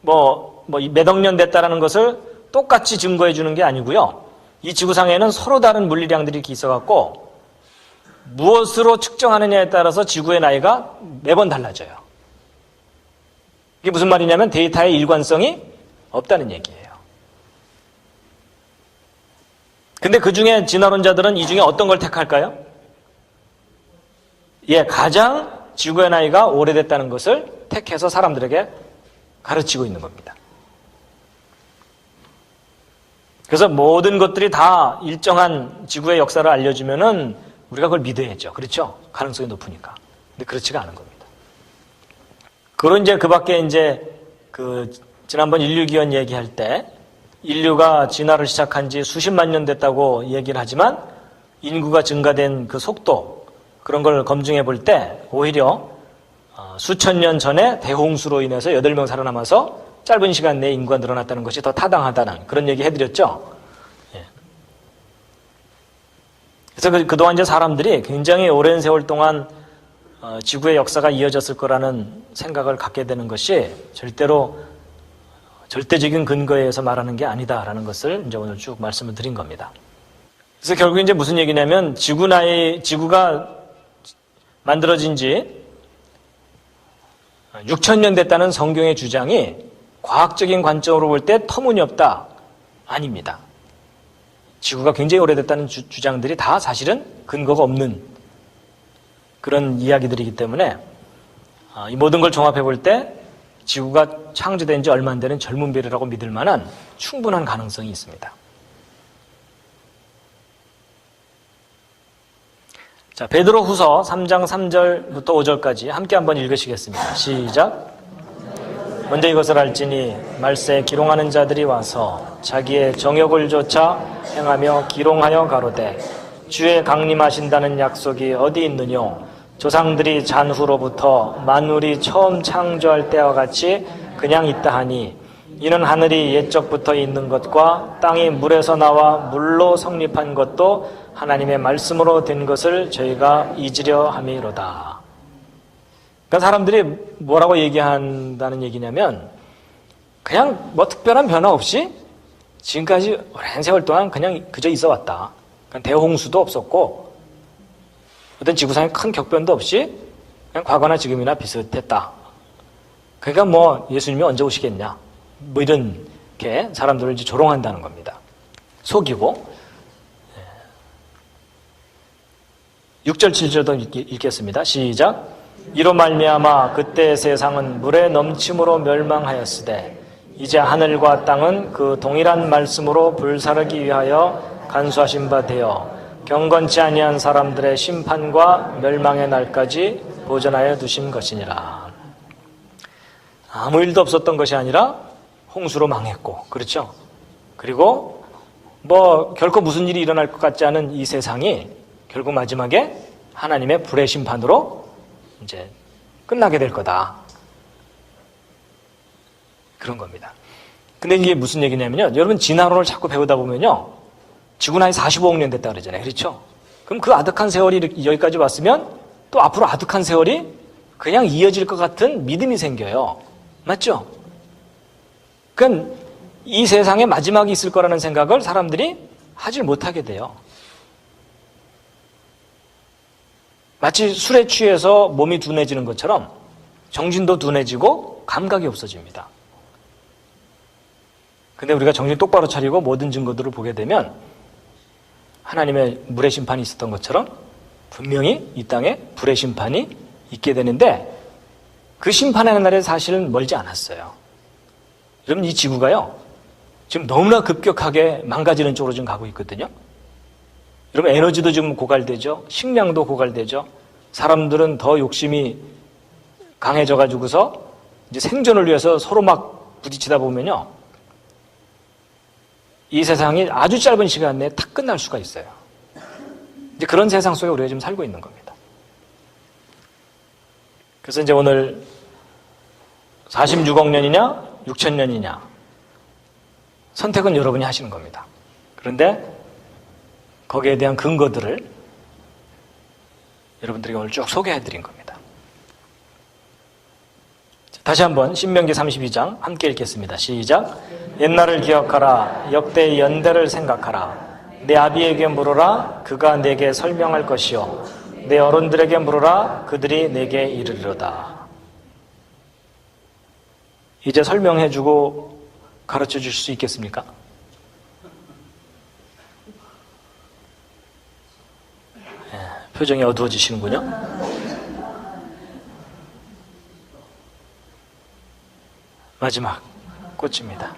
몇 억 년 됐다라는 것을 똑같이 증거해 주는 게 아니고요. 이 지구상에는 서로 다른 물리량들이 이렇게 있어갖고 무엇으로 측정하느냐에 따라서 지구의 나이가 매번 달라져요. 이게 무슨 말이냐면 데이터의 일관성이 없다는 얘기예요. 근데 그 중에 진화론자들은 이 중에 어떤 걸 택할까요? 가장 지구의 나이가 오래됐다는 것을 택해서 사람들에게 가르치고 있는 겁니다. 그래서 모든 것들이 다 일정한 지구의 역사를 알려주면은 우리가 그걸 믿어야죠. 그렇죠? 가능성이 높으니까. 근데 그렇지가 않은 겁니다. 그런 이제 그 밖에 이제 지난번 인류기원 얘기할 때 인류가 진화를 시작한 지 수십만 년 됐다고 얘기를 하지만 인구가 증가된 그 속도, 그런 걸 검증해 볼 때 오히려 수천 년 전에 대홍수로 인해서 8명 살아남아서 짧은 시간 내에 인구가 늘어났다는 것이 더 타당하다는 그런 얘기 해드렸죠. 그래서 그동안 이제 사람들이 굉장히 오랜 세월 동안 지구의 역사가 이어졌을 거라는 생각을 갖게 되는 것이 절대적인 근거에 의해서 말하는 게 아니다라는 것을 이제 오늘 쭉 말씀을 드린 겁니다. 그래서 결국 이제 무슨 얘기냐면 지구가 만들어진 지 6,000년 됐다는 성경의 주장이 과학적인 관점으로 볼 때 터무니없다. 아닙니다. 지구가 굉장히 오래됐다는 주장들이 다 사실은 근거가 없는 그런 이야기들이기 때문에 이 모든 걸 종합해 볼 때 지구가 창조된 지 얼마 안 되는 젊은 별이라고 믿을 만한 충분한 가능성이 있습니다. 자, 베드로 후서 3장 3절부터 5절까지 함께 한번 읽으시겠습니다. 시작. 먼저 이것을 알지니 말세에 기롱하는 자들이 와서 자기의 정욕을 좇아 행하며 기롱하여 가로되 주의 강림하신다는 약속이 어디 있느뇨? 조상들이 잔후로부터 만물이 처음 창조할 때와 같이 그냥 있다 하니 이는 하늘이 옛적부터 있는 것과 땅이 물에서 나와 물로 성립한 것도 하나님의 말씀으로 된 것을 저희가 잊으려 함이로다. 그러니까 사람들이 뭐라고 얘기한다는 얘기냐면 그냥 뭐 특별한 변화 없이 지금까지 오랜 세월 동안 그냥 그저 있어 왔다. 그러니까 대홍수도 없었고 어떤 지구상의 큰 격변도 없이 그냥 과거나 지금이나 비슷했다. 그러니까 뭐 예수님이 언제 오시겠냐. 뭐 이렇게 사람들을 이제 조롱한다는 겁니다. 속이고. 6절 7절도 읽겠습니다. 시작. 이로 말미암아 그때 세상은 물의 넘침으로 멸망하였으되 이제 하늘과 땅은 그 동일한 말씀으로 불사르기 위하여 간수하신 바 되어 경건치 아니한 사람들의 심판과 멸망의 날까지 보존하여 두신 것이니라. 아무 일도 없었던 것이 아니라 홍수로 망했고, 그렇죠? 그리고 뭐 결코 무슨 일이 일어날 것 같지 않은 이 세상이 결국 마지막에 하나님의 불의 심판으로 이제 끝나게 될 거다. 그런 겁니다. 근데 이게 무슨 얘기냐면요. 여러분 진화론을 자꾸 배우다 보면요. 지구 나이 45억 년 됐다 그러잖아요. 그렇죠? 그럼 그 아득한 세월이 여기까지 왔으면 또 앞으로 아득한 세월이 그냥 이어질 것 같은 믿음이 생겨요. 맞죠? 그러니까 이 세상에 마지막이 있을 거라는 생각을 사람들이 하질 못하게 돼요. 마치 술에 취해서 몸이 둔해지는 것처럼 정신도 둔해지고 감각이 없어집니다. 근데 우리가 정신 똑바로 차리고 모든 증거들을 보게 되면 하나님의 물의 심판이 있었던 것처럼 분명히 이 땅에 불의 심판이 있게 되는데 그 심판의 날에 사실은 멀지 않았어요. 여러분 이 지구가요. 지금 너무나 급격하게 망가지는 쪽으로 지금 가고 있거든요. 여러분 에너지도 지금 고갈되죠. 식량도 고갈되죠. 사람들은 더 욕심이 강해져 가지고서 이제 생존을 위해서 서로 막 부딪히다 보면요. 이 세상이 아주 짧은 시간 내에 탁 끝날 수가 있어요. 이제 그런 세상 속에 우리가 지금 살고 있는 겁니다. 그래서 이제 오늘 46억 년이냐 6천 년이냐 선택은 여러분이 하시는 겁니다. 그런데 거기에 대한 근거들을 여러분들에게 오늘 쭉 소개해드린 겁니다. 다시 한번 신명기 32장 함께 읽겠습니다. 시작. 옛날을 기억하라. 역대의 연대를 생각하라. 내 아비에게 물으라. 그가 내게 설명할 것이요. 내 어른들에게 물으라. 그들이 내게 이르리로다. 이제 설명해주고 가르쳐 주실 수 있겠습니까? 표정이 어두워지시는군요. 마지막 꽃입니다.